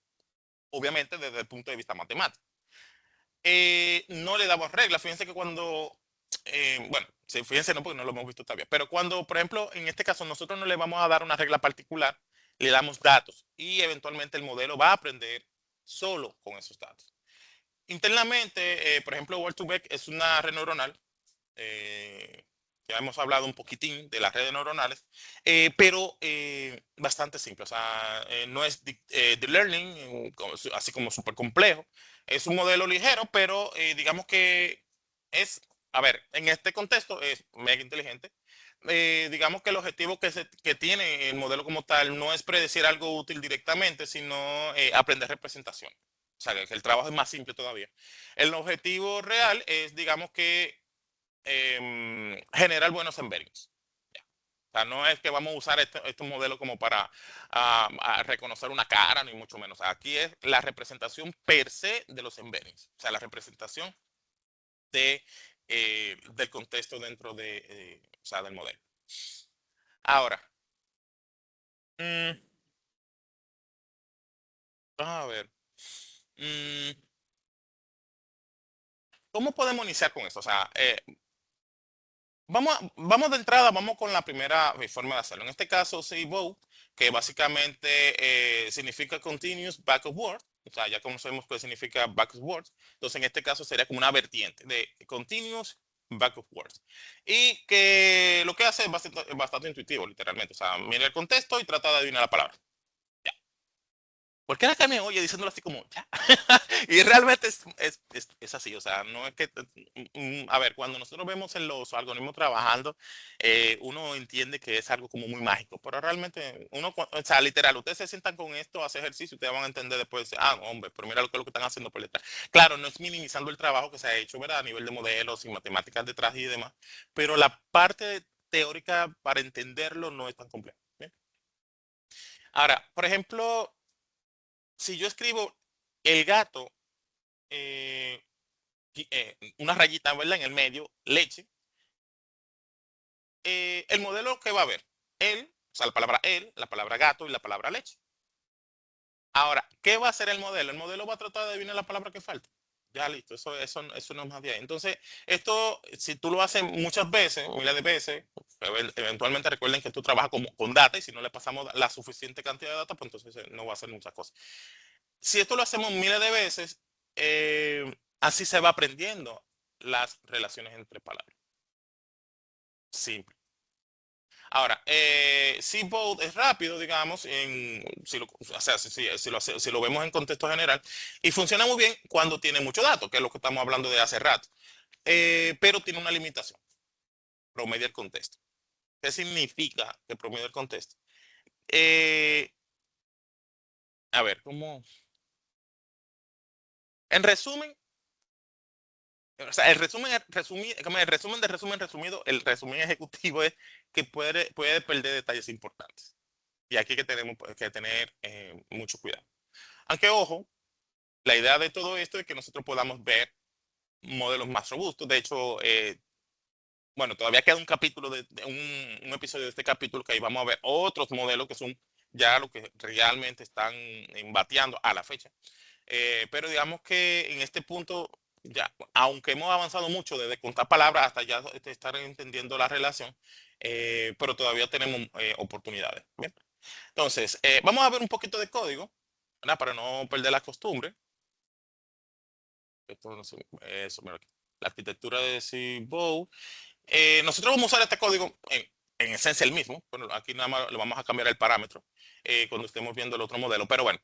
Obviamente desde el punto de vista matemático. No le damos reglas. Fíjense que cuando, bueno, fíjense no porque no lo hemos visto todavía, pero cuando, por ejemplo, en este caso nosotros no le vamos a dar una regla particular, le damos datos y eventualmente el modelo va a aprender solo con esos datos. Internamente, por ejemplo, Word2Vec es una red neuronal. eh, ya hemos hablado un poquitín de las redes neuronales, pero bastante simple. O sea, no es deep learning, así como súper complejo. Es un modelo ligero, pero digamos que es, a ver, en este contexto es mega inteligente, digamos que el objetivo que tiene el modelo como tal no es predecir algo útil directamente, sino aprender representación. O sea, que el trabajo es más simple todavía. El objetivo real es, digamos que, generar buenos embeddings. O sea, no es que vamos a usar este modelo como para a reconocer una cara, ni mucho menos. Aquí es la representación per se de los embeddings. O sea, la representación del contexto dentro o sea, del modelo. Ahora, mm, vamos a ver. mm, ¿Cómo podemos iniciar con esto? O sea, vamos de entrada, vamos con la primera forma de hacerlo. En este caso, CBOW, que básicamente significa Continuous Backward. O sea, ya conocemos qué significa backward. Entonces, en este caso sería como una vertiente de Continuous Backward. Y que lo que hace es bastante intuitivo, literalmente. O sea, mira el contexto y trata de adivinar la palabra. ¿Por qué la que me oye diciéndolo así como ya? Y realmente es así, o sea, no es que, a ver, cuando nosotros vemos en los algoritmos trabajando, uno entiende que es algo como muy mágico, pero realmente o sea, literal, ustedes se sientan con esto, hacen ejercicio, ustedes van a entender después, ah, hombre, pero mira lo que están haciendo por detrás. Claro, no es minimizando el trabajo que se ha hecho, ¿verdad? A nivel de modelos y matemáticas detrás y demás, pero la parte teórica para entenderlo no es tan compleja. ¿Bien? Ahora, por ejemplo, si yo escribo el gato, eh, una rayita, ¿verdad? En el medio, leche, el modelo que va a ver, él, o sea, la palabra él, la palabra gato y la palabra leche. Ahora, ¿qué va a hacer el modelo? El modelo va a tratar de adivinar la palabra que falta. Ya listo, eso no es más de ahí. Entonces, esto, si tú lo haces muchas veces, miles de veces, eventualmente recuerden que tú trabajas con data y si no le pasamos la suficiente cantidad de data, pues entonces no va a hacer muchas cosas. Si esto lo hacemos miles de veces, así se va aprendiendo las relaciones entre palabras. Simple. Ahora, Seabold es rápido, digamos, o sea, si lo vemos en contexto general, y funciona muy bien cuando tiene mucho dato, que es lo que estamos hablando de hace rato. Pero tiene una limitación, promedio el contexto. ¿Qué significa que promedio el contexto? Eh, a ver, ¿cómo? En resumen, o sea, como el resumen de resumen resumido, el resumen ejecutivo es que puede perder detalles importantes. Y aquí que tenemos que tener mucho cuidado. Aunque, ojo, la idea de todo esto es que nosotros podamos ver modelos más robustos. De hecho, bueno, todavía queda un capítulo, un episodio de este capítulo que ahí vamos a ver otros modelos que son ya lo que realmente están bateando a la fecha. Pero digamos que en este punto, ya, aunque hemos avanzado mucho desde contar palabras hasta ya estar entendiendo la relación, pero todavía tenemos oportunidades. ¿Bien? Entonces, vamos a ver un poquito de código, ¿verdad? Para no perder la costumbre. Esto no sé, eso, mira aquí. La arquitectura de Cibow. Nosotros vamos a usar este código en esencia el mismo. Bueno, aquí nada más le vamos a cambiar el parámetro cuando estemos viendo el otro modelo. Pero bueno,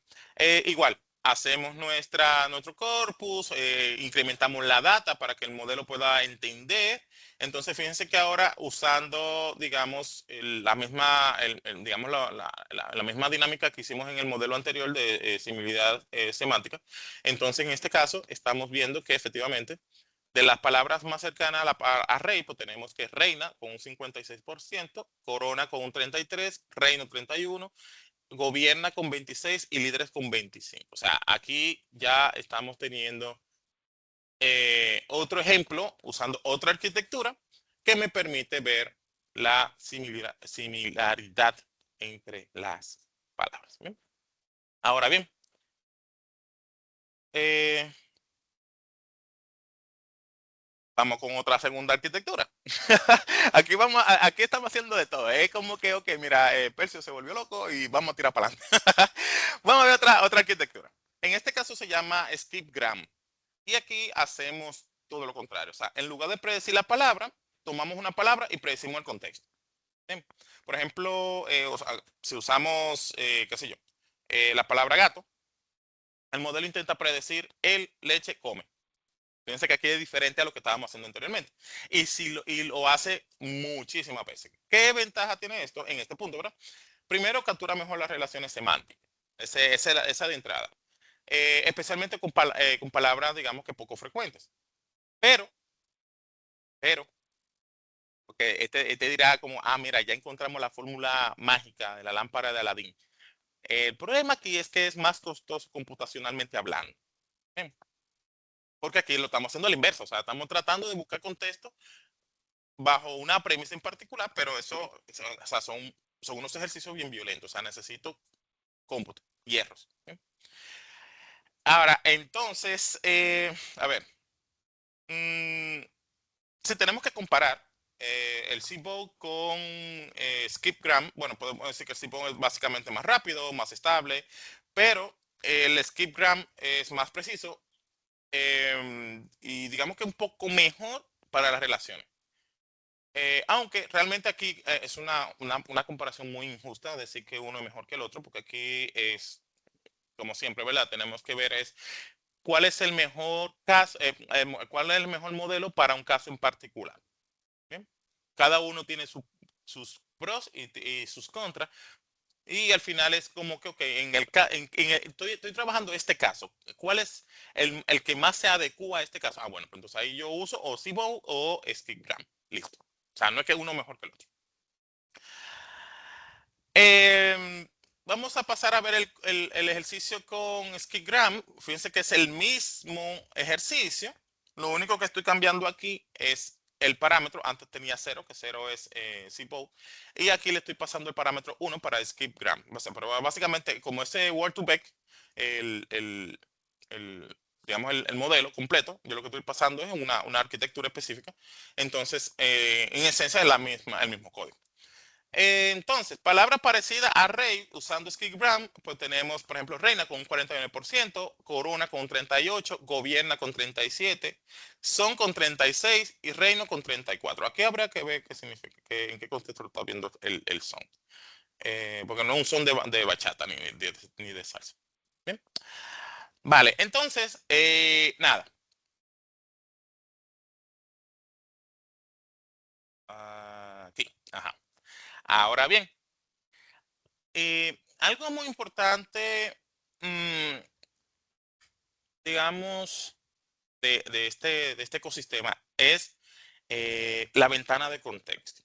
igual, hacemos nuestro corpus, incrementamos la data para que el modelo pueda entender. Entonces, fíjense que ahora usando, digamos, la misma, digamos, la misma dinámica que hicimos en el modelo anterior de similidad semántica. Entonces, en este caso, estamos viendo que efectivamente de las palabras más cercanas a rey, pues tenemos que reina con un 56%, corona con un 33%, reino 31%, gobierna con 26% y líderes con 25%. O sea, aquí ya estamos teniendo otro ejemplo usando otra arquitectura que me permite ver la similaridad entre las palabras. ¿Bien? Ahora bien, eh, vamos con otra segunda arquitectura. Aquí estamos haciendo de todo. Es como que, ok, mira, Percio se volvió loco y vamos a tirar para adelante. Vamos a ver otra arquitectura. En este caso se llama skipgram. Y aquí hacemos todo lo contrario. O sea, en lugar de predecir la palabra, tomamos una palabra y predecimos el contexto. ¿Bien? Por ejemplo, o sea, si usamos, qué sé yo, la palabra gato, el modelo intenta predecir el leche come. Fíjense que aquí es diferente a lo que estábamos haciendo anteriormente. Y lo hace muchísimas veces. ¿Qué ventaja tiene esto en este punto, verdad? Primero, captura mejor las relaciones semánticas. Esa de entrada. Especialmente con palabras, digamos que poco frecuentes. Pero, pero, porque este dirá como, ah, mira, ya encontramos la fórmula mágica de la lámpara de Aladín. El problema aquí es que es más costoso computacionalmente hablando. ¿Bien? Porque aquí lo estamos haciendo al inverso, o sea, estamos tratando de buscar contexto bajo una premisa en particular, pero o sea, son unos ejercicios bien violentos, o sea, necesito cómputo, hierros. ¿Sí? Ahora, entonces, a ver, mm, si tenemos que comparar el Seabolt con Skipgram, bueno, podemos decir que el Seabolt es básicamente más rápido, más estable, pero el Skipgram es más preciso y digamos que un poco mejor para las relaciones. Aunque realmente aquí es una comparación muy injusta decir que uno es mejor que el otro, porque aquí es, como siempre, ¿verdad? Tenemos que ver es cuál es el mejor caso, cuál es el mejor modelo para un caso en particular. ¿Bien? Cada uno tiene sus pros y sus contras. Y al final es como que, ok, estoy trabajando este caso. ¿Cuál es el que más se adecua a este caso? Ah, bueno, pues entonces ahí yo uso o Sibo o Skipgram. Listo. O sea, no es que uno mejor que el otro. Em, Vamos a pasar a ver el ejercicio con Skipgram. Fíjense que es el mismo ejercicio. Lo único que estoy cambiando aquí es el parámetro. Antes tenía 0, que 0 es Sibo. Y aquí le estoy pasando el parámetro 1 para Skipgram. Pero básicamente, como ese Word2Vec, el, el, digamos, el modelo completo, yo lo que estoy pasando es una arquitectura específica. Entonces, en esencia es el mismo código. Entonces, palabras parecidas a rey usando Skipgram, pues tenemos, por ejemplo, reina con un 49%, corona con un 38%, gobierna con 37%, son con 36% y reino con 34%. Aquí habría que ver qué significa, en qué contexto lo está viendo el son. Porque no es un son de bachata ni de salsa. Bien. Vale, entonces, nada. Aquí, ajá. Ahora bien, algo muy importante, mm, digamos, de este ecosistema es la ventana de contexto.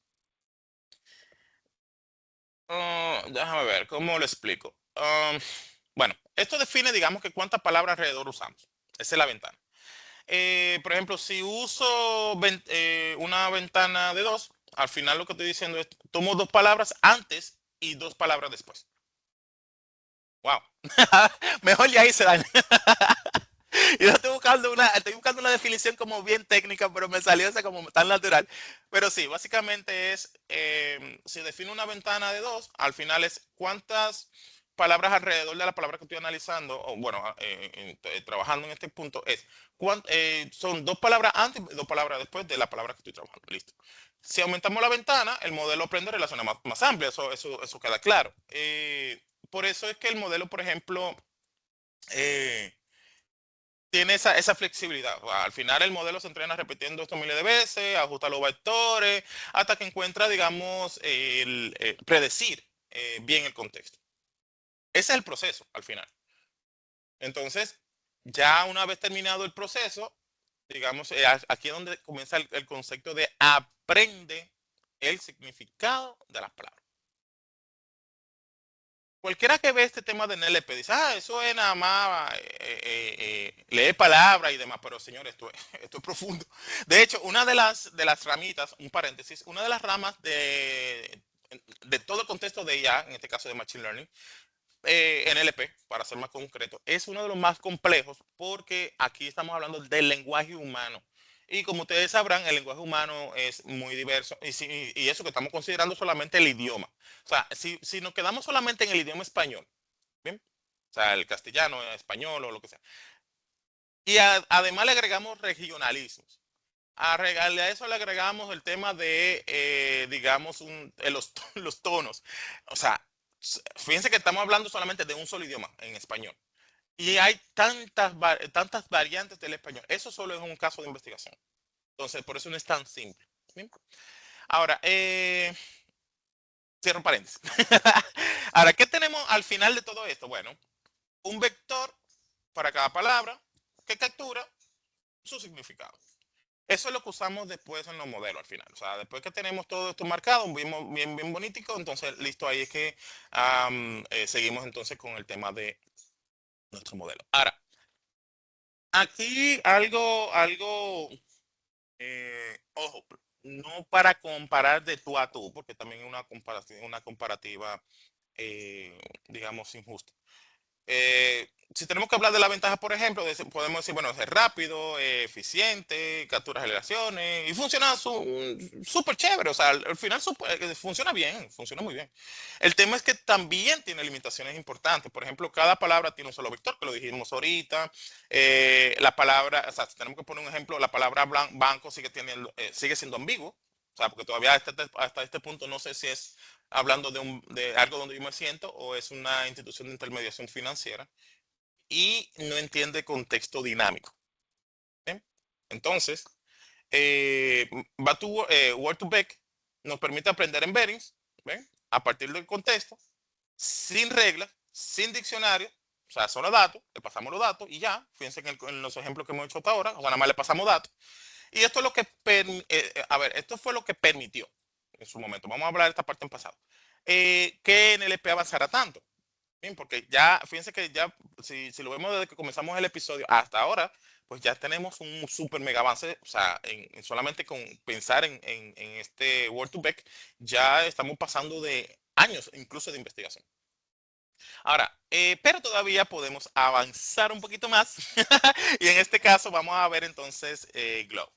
Déjame ver, ¿cómo lo explico? Bueno, esto define, digamos, que cuántas palabras alrededor usamos. Esa es la ventana. Por ejemplo, si uso una ventana de dos, al final lo que estoy diciendo es, tomo dos palabras antes y dos palabras después. Wow. Mejor ya hice daño. Yo estoy buscando una definición como bien técnica, pero me salió esa como tan natural. Pero sí, básicamente es, si defino una ventana de dos, al final es cuántas palabras alrededor de la palabra que estoy analizando, o bueno, trabajando en este punto, es, son dos palabras antes y dos palabras después de la palabra que estoy trabajando. Listo. Si aumentamos la ventana, el modelo aprende relaciones más amplias, eso queda claro. Por eso es que el modelo, por ejemplo, eh, tiene esa flexibilidad. Al final el modelo se entrena repitiendo esto miles de veces, ajusta los vectores, hasta que encuentra, digamos, predecir bien el contexto. Ese es el proceso al final. Entonces, ya una vez terminado el proceso, digamos, aquí es donde comienza el concepto de aprende el significado de las palabras. Cualquiera que ve este tema de NLP dice, ah, eso es nada más leer palabras y demás, pero señores, esto es profundo. De hecho, una de las ramitas, un paréntesis, una de las ramas de todo el contexto de IA, en este caso de Machine Learning, NLP, para ser más concreto, es uno de los más complejos porque aquí estamos hablando del lenguaje humano. Y como ustedes sabrán, el lenguaje humano es muy diverso y eso que estamos considerando solamente el idioma. O sea, si nos quedamos solamente en el idioma español, ¿bien? O sea, el castellano, el español o lo que sea. Y además le agregamos regionalismos. A eso le agregamos el tema de, digamos, los tonos. O sea, fíjense que estamos hablando solamente de un solo idioma, en español. Y hay tantas variantes del español. Eso solo es un caso de investigación. Entonces, por eso no es tan simple. ¿Bien? Ahora, cierro paréntesis. Ahora, ¿qué tenemos al final de todo esto? Bueno, un vector para cada palabra que captura su significado. Eso es lo que usamos después en los modelos al final. O sea, después que tenemos todo esto marcado, bien bonitico, entonces listo, ahí es que seguimos entonces con el tema de nuestro modelo. Ahora, aquí ojo, no para comparar de tú a tú, porque también es una comparativa, digamos, injusta. Si tenemos que hablar de la ventaja, por ejemplo, podemos decir, bueno, es rápido, eficiente, captura generaciones y funciona súper chévere. O sea, al final funciona bien, funciona muy bien. El tema es que también tiene limitaciones importantes. Por ejemplo, cada palabra tiene un solo vector, que lo dijimos ahorita. La palabra, o sea, si tenemos que poner un ejemplo, la palabra banco sigue siendo ambiguo. O sea, porque todavía hasta este punto no sé si es hablando de algo donde yo me siento o es una institución de intermediación financiera y no entiende contexto dinámico. ¿Bien? Entonces, Word to Vec nos permite aprender embeddings, ¿ven? A partir del contexto, sin reglas, sin diccionario, o sea, solo datos, le pasamos los datos y ya, fíjense en los ejemplos que hemos hecho hasta ahora, o sea, nada más le pasamos datos. Y esto es lo que, esto fue lo que permitió en su momento, vamos a hablar de esta parte en pasado, que NLP avanzara tanto. Bien, porque ya, fíjense que ya, si lo vemos desde que comenzamos el episodio hasta ahora, pues ya tenemos un super mega avance, o sea, solamente con pensar en este Word to Vec, ya estamos pasando de años incluso de investigación. Ahora, pero todavía podemos avanzar un poquito más y en este caso vamos a ver entonces Glow.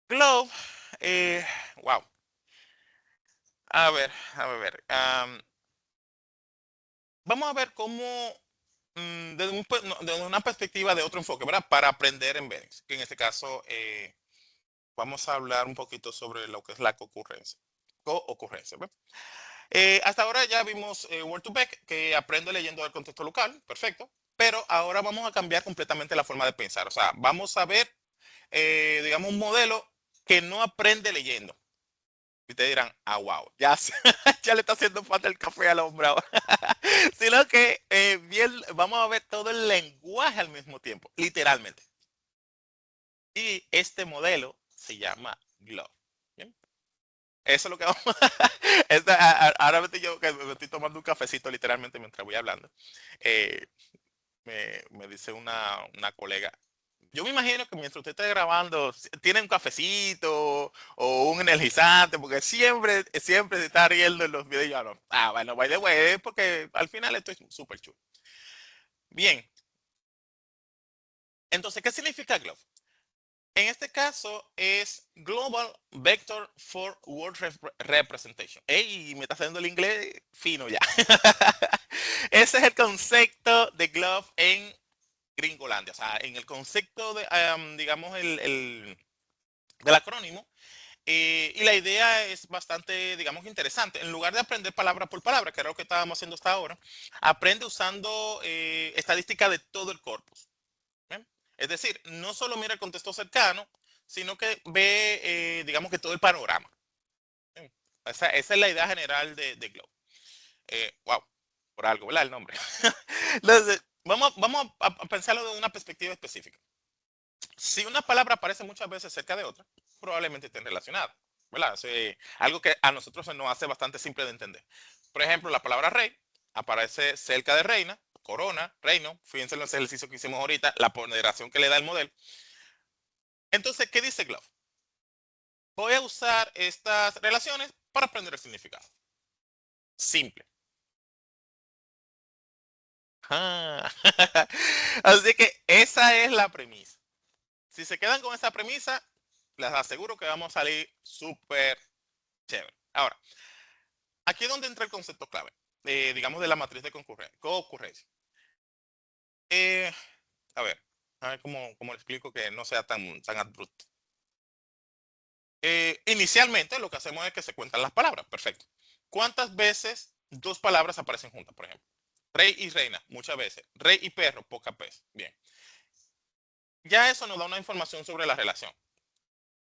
Glow, eh, wow. A ver, vamos a ver cómo, desde una perspectiva de otro enfoque, ¿verdad? Para aprender embeddings, que en este caso vamos a hablar un poquito sobre lo que es la co-ocurrencia. ¿Ve? Hasta ahora ya vimos Word2Vec, que aprende leyendo el contexto local, perfecto, pero ahora vamos a cambiar completamente la forma de pensar. O sea, vamos a ver, digamos, un modelo que no aprende leyendo. Y ustedes dirán, ah, wow, ya, ya le está haciendo falta el café al hombre ahora. Sino que bien, vamos a ver todo el lenguaje al mismo tiempo, literalmente. Y este modelo se llama Glow. ¿Bien? Eso es lo que vamos ahora yo que me estoy tomando un cafecito literalmente mientras voy hablando. eh, me dice una colega. Yo me imagino que mientras usted esté grabando, tiene un cafecito o un energizante, porque siempre se está riendo en los videos. Yo, no. Ah, bueno, by the way, porque al final esto es súper chulo. Bien, entonces, ¿qué significa GLOV? En este caso es Global Vector for Word Representation. ¡Ey! Me está haciendo el inglés fino ya. Ese es el concepto de GLOV en Gringolandia. O sea, en el concepto de, digamos, del acrónimo. Y la idea es bastante, digamos, interesante. En lugar de aprender palabra por palabra, que era lo que estábamos haciendo hasta ahora, aprende usando estadística de todo el corpus. ¿Bien? Es decir, no solo mira el contexto cercano, sino que ve, digamos que todo el panorama. ¿Bien? Esa es la idea general de Glow. Wow, por algo, ¿verdad? El nombre. Entonces, vamos a pensarlo de una perspectiva específica. Si una palabra aparece muchas veces cerca de otra, probablemente estén relacionadas, ¿verdad? Algo que a nosotros se nos hace bastante simple de entender. Por ejemplo, la palabra rey aparece cerca de reina, corona, reino. Fíjense en los ejercicios que hicimos ahorita, la ponderación que le da el modelo. Entonces, ¿qué dice Glove? Voy a usar estas relaciones para aprender el significado. Simple. Ah. Así que esa es la premisa. Si se quedan con esa premisa, les aseguro que vamos a salir súper chévere. Ahora, aquí es donde entra el concepto clave, digamos, de la matriz de concurrencia. Eh, a ver cómo le explico que no sea tan abrupto. Inicialmente lo que hacemos es que se cuentan las palabras, perfecto. ¿Cuántas veces dos palabras aparecen juntas, por ejemplo? rey y reina, muchas veces. Rey y perro, pocas veces. Bien. Ya eso nos da una información sobre la relación.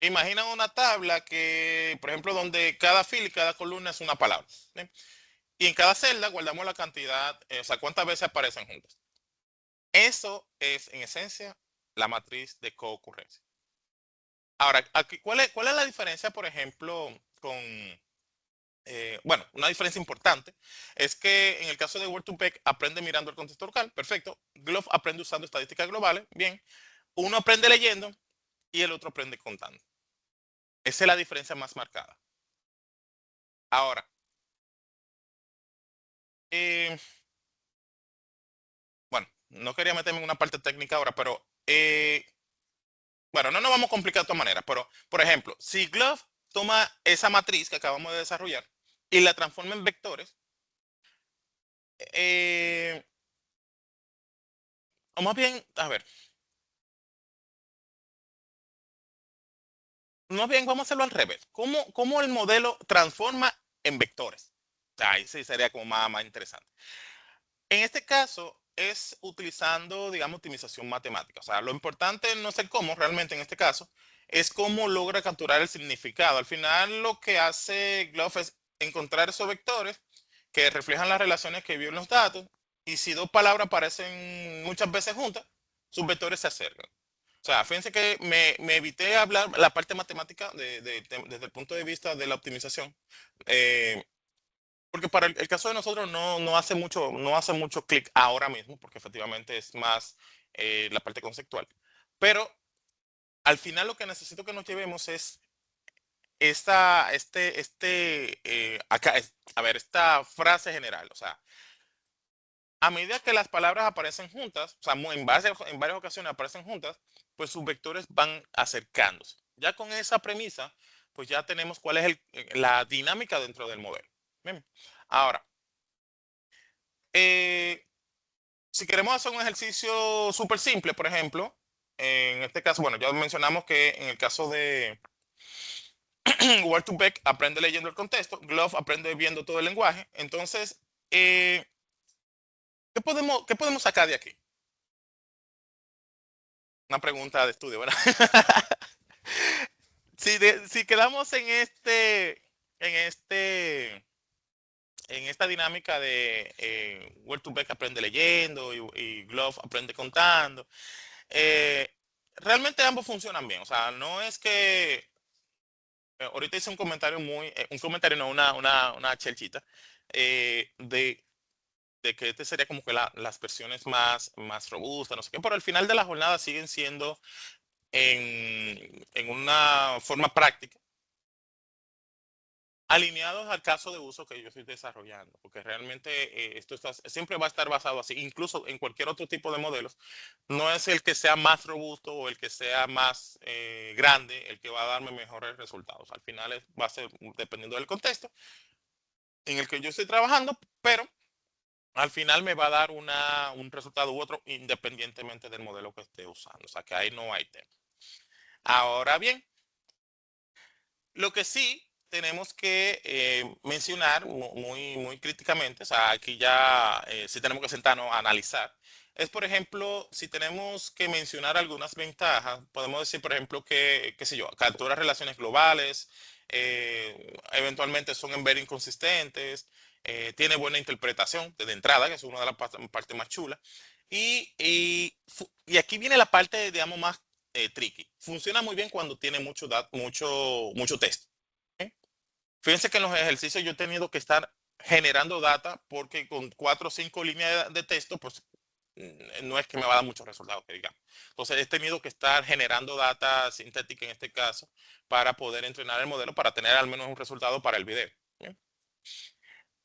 Imagina una tabla que, por ejemplo, donde cada fila y cada columna es una palabra. ¿Bien? Y en cada celda guardamos la cantidad, o sea, cuántas veces aparecen juntas. Eso es, en esencia, la matriz de coocurrencia. Ahora, aquí, ¿cuál es la diferencia, por ejemplo, con, bueno, una diferencia importante es que en el caso de Word2Vec aprende mirando el contexto local, perfecto. Glove aprende usando estadísticas globales, bien. Uno aprende leyendo y el otro aprende contando. Esa es la diferencia más marcada. Ahora, eh, bueno, no quería meterme en una parte técnica ahora, pero bueno, no nos vamos a complicar de todas maneras, pero por ejemplo, si Glove toma esa matriz que acabamos de desarrollar y la transforma en vectores, eh, o más bien, a ver, más bien vamos a hacerlo al revés. ¿Cómo el modelo transforma en vectores? Ahí sí sería como más interesante. En este caso es utilizando, digamos, optimización matemática. O sea, lo importante no es el cómo realmente en este caso, es cómo logra capturar el significado. Al final lo que hace Glove es encontrar esos vectores que reflejan las relaciones que vio en los datos y si dos palabras aparecen muchas veces juntas, sus vectores se acercan. O sea, fíjense que me evité hablar la parte matemática desde el punto de vista de la optimización. Eh, porque para el caso de nosotros no hace mucho clic ahora mismo, porque efectivamente es más la parte conceptual. Pero al final lo que necesito que nos llevemos es a ver, esta frase general. O sea, a medida que las palabras aparecen juntas, o sea, en varias ocasiones aparecen juntas, pues sus vectores van acercándose. Ya con esa premisa, pues ya tenemos cuál es la dinámica dentro del modelo. Bien. Ahora, eh, si queremos hacer un ejercicio súper simple, por ejemplo, en este caso, bueno, ya mencionamos que en el caso de Word2Vec aprende leyendo el contexto, Glove aprende viendo todo el lenguaje. Entonces, eh, ¿qué podemos sacar de aquí? Una pregunta de estudio, ¿verdad? Si quedamos en esta dinámica de Word2Vec aprende leyendo y Glove aprende contando, eh, realmente ambos funcionan bien. O sea, no es que ahorita hice un comentario un comentario, no, una chelchita, de que este sería como que las versiones más robustas, no sé qué, pero al final de la jornada siguen siendo en una forma práctica alineados al caso de uso que yo estoy desarrollando, porque realmente siempre va a estar basado así, incluso en cualquier otro tipo de modelos. No es el que sea más robusto o el que sea más grande el que va a darme mejores resultados. Al final va a ser dependiendo del contexto en el que yo estoy trabajando, pero al final me va a dar un resultado u otro independientemente del modelo que esté usando. O sea que ahí no hay tema. Ahora bien, lo que sí tenemos que mencionar muy críticamente, o sea, aquí ya sí tenemos que sentarnos a analizar, es por ejemplo, si tenemos que mencionar algunas ventajas, podemos decir por ejemplo que, qué sé yo, captura relaciones globales, eventualmente son embedding consistentes, tiene buena interpretación desde entrada, que es una de las partes más chulas, y aquí viene la parte, digamos, más tricky. Funciona muy bien cuando tiene mucho texto. ¿Ok? Fíjense que en los ejercicios yo he tenido que estar generando data porque con 4 o 5 líneas de texto, pues no es que me va a dar muchos resultados, que digamos. Entonces he tenido que estar generando data sintética en este caso para poder entrenar el modelo para tener al menos un resultado para el video. ¿Bien?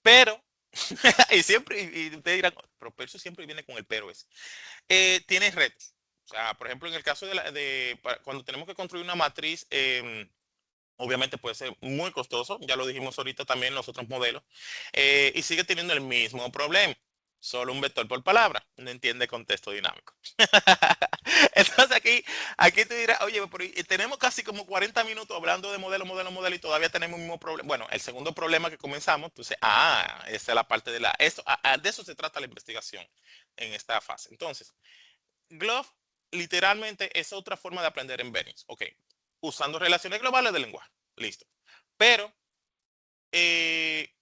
Pero, y ustedes dirán, pero eso siempre viene con el pero ese. Tiene retos. O sea, por ejemplo, en el caso cuando tenemos que construir una matriz, obviamente puede ser muy costoso, ya lo dijimos ahorita también en los otros modelos, y sigue teniendo el mismo problema. Solo un vector por palabra, no entiende contexto dinámico. Entonces aquí te dirás, oye, pero tenemos casi como 40 minutos hablando de modelo y todavía tenemos el mismo problema. Bueno, el segundo problema que comenzamos, entonces, esa es la parte de de eso se trata la investigación en esta fase. Entonces, Glove literalmente es otra forma de aprender embeddings. Ok, usando relaciones globales de lenguaje. Listo. Pero eh,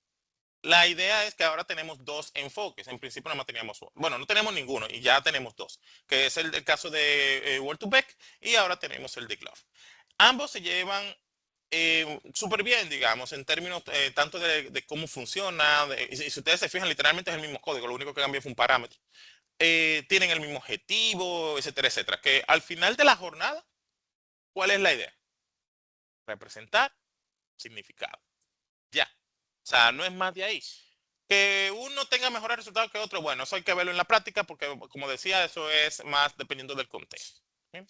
la idea es que ahora tenemos dos enfoques. En principio no teníamos uno. Bueno, no tenemos ninguno y ya tenemos dos, que es el del caso de Word2Vec y ahora tenemos el de Glove. Ambos se llevan súper bien, digamos, en términos tanto de cómo funciona. Y si ustedes se fijan, literalmente es el mismo código, lo único que cambió fue un parámetro. Tienen el mismo objetivo, etcétera, etcétera. Que al final de la jornada, ¿cuál es la idea? Representar significado. Ya. O sea, no es más de ahí. Que uno tenga mejores resultados que otro, bueno, eso hay que verlo en la práctica porque, como decía, eso es más dependiendo del contexto. ¿Sí?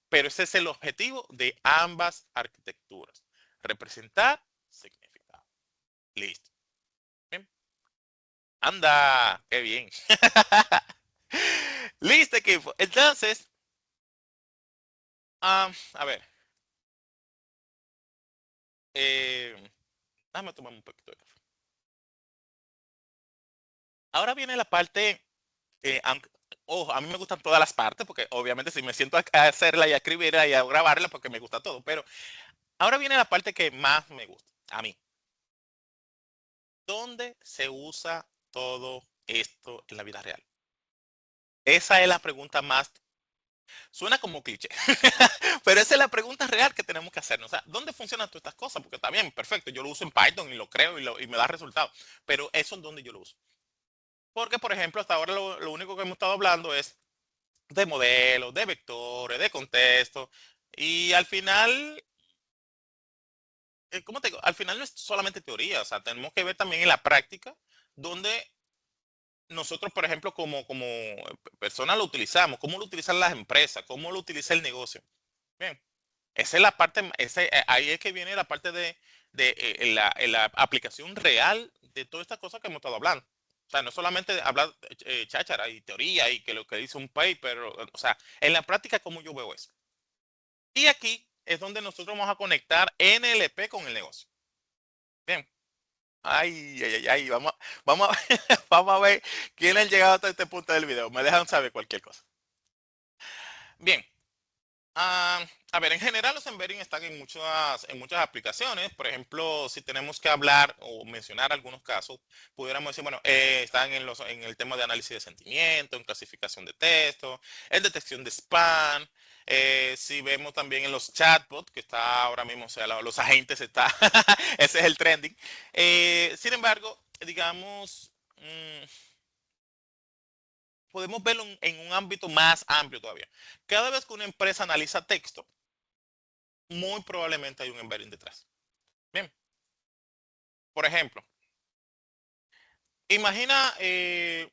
Pero ese es el objetivo de ambas arquitecturas. Representar significado. Listo. ¿Sí? Anda, qué bien. Listo, equipo. Entonces, a ver, déjame tomar un poquito de café. Ahora viene la parte, aunque, ojo, a mí me gustan todas las partes, porque obviamente si me siento a hacerla y a escribirla y a grabarla, porque me gusta todo, pero ahora viene la parte que más me gusta, a mí. ¿Dónde se usa todo esto en la vida real? Esa es la pregunta más, suena como cliché, pero esa es la pregunta real que tenemos que hacernos. O sea, ¿dónde funcionan todas estas cosas? Porque está bien, perfecto, yo lo uso en Python y lo creo y me da resultados, pero eso es donde yo lo uso. Porque, por ejemplo, hasta ahora lo único que hemos estado hablando es de modelos, de vectores, de contexto, y al final, ¿cómo te digo? Al final no es solamente teoría, o sea, tenemos que ver también en la práctica, donde nosotros, por ejemplo, como personas lo utilizamos, cómo lo utilizan las empresas, cómo lo utiliza el negocio. Bien, esa es la parte, ahí es que viene la parte de la aplicación real de todas estas cosas que hemos estado hablando. O sea, no solamente hablar cháchara y teoría y que lo que dice un paper, o sea, en la práctica, ¿cómo yo veo eso? Y aquí es donde nosotros vamos a conectar NLP con el negocio. Bien. Ay, ay, ay, ay, vamos, vamos a ver quién han llegado hasta este punto del video. Me dejan saber cualquier cosa. Bien, a ver, en general los embedding están en muchas aplicaciones. Por ejemplo, si tenemos que hablar o mencionar algunos casos, pudiéramos decir, bueno, están en el tema de análisis de sentimiento, en clasificación de texto, en detección de spam. Si vemos también en los chatbots, que está ahora mismo, o sea, los agentes está, ese es el trending. Sin embargo, digamos, podemos verlo en un ámbito más amplio todavía. Cada vez que una empresa analiza texto, muy probablemente hay un embedding detrás. Bien, por ejemplo, imagina,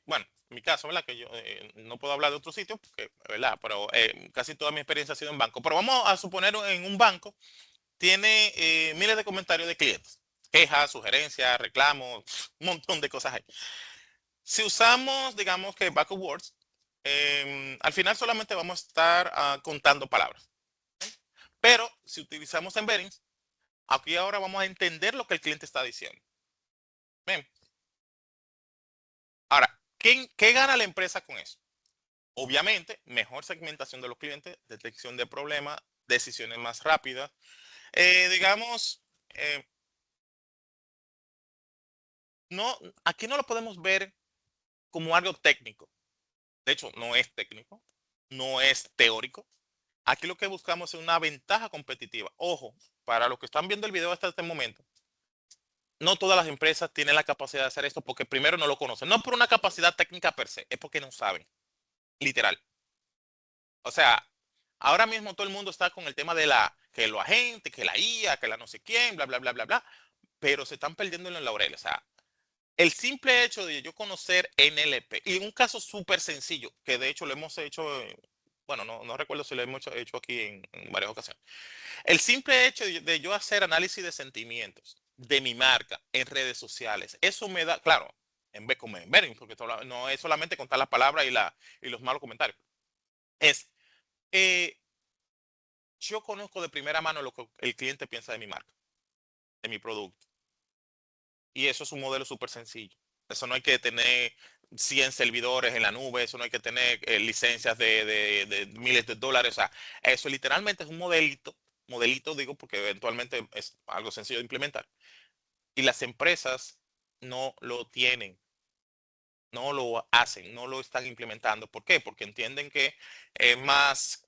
bueno, en mi caso, ¿verdad? Que yo no puedo hablar de otro sitio, porque, ¿verdad? Pero casi toda mi experiencia ha sido en banco. Pero vamos a suponer en un banco, tiene miles de comentarios de clientes, quejas, sugerencias, reclamos, un montón de cosas ahí. Si usamos, digamos que Backup Words, al final solamente vamos a estar contando palabras. Pero si utilizamos embeddings, aquí ahora vamos a entender lo que el cliente está diciendo. Bien. Ahora, ¿qué gana la empresa con eso? Obviamente, mejor segmentación de los clientes, detección de problemas, decisiones más rápidas. Digamos, eh, no, aquí no lo podemos ver como algo técnico. De hecho, no es técnico, no es teórico. Aquí lo que buscamos es una ventaja competitiva. Ojo, para los que están viendo el video hasta este momento, no todas las empresas tienen la capacidad de hacer esto porque primero no lo conocen. No por una capacidad técnica per se, es porque no saben. Literal. O sea, ahora mismo todo el mundo está con el tema de que lo agente, que la IA, que la no sé quién, bla, bla, bla, bla, bla, pero se están perdiendo en los laureles. O sea, el simple hecho de yo conocer NLP, y un caso súper sencillo, que de hecho lo hemos hecho, bueno, no recuerdo si lo hemos hecho aquí en varias ocasiones. El simple hecho de yo hacer análisis de sentimientos de mi marca en redes sociales, eso me da, claro, en vez como en Bering, porque no es solamente contar las palabras y los malos comentarios. Es yo conozco de primera mano lo que el cliente piensa de mi marca, de mi producto. Y eso es un modelo súper sencillo. Eso no hay que tener 100 servidores en la nube, eso no hay que tener licencias de miles de dólares. O sea, eso literalmente es un modelito digo, porque eventualmente es algo sencillo de implementar. Y las empresas no lo tienen, no lo hacen, no lo están implementando. ¿Por qué? Porque entienden que es más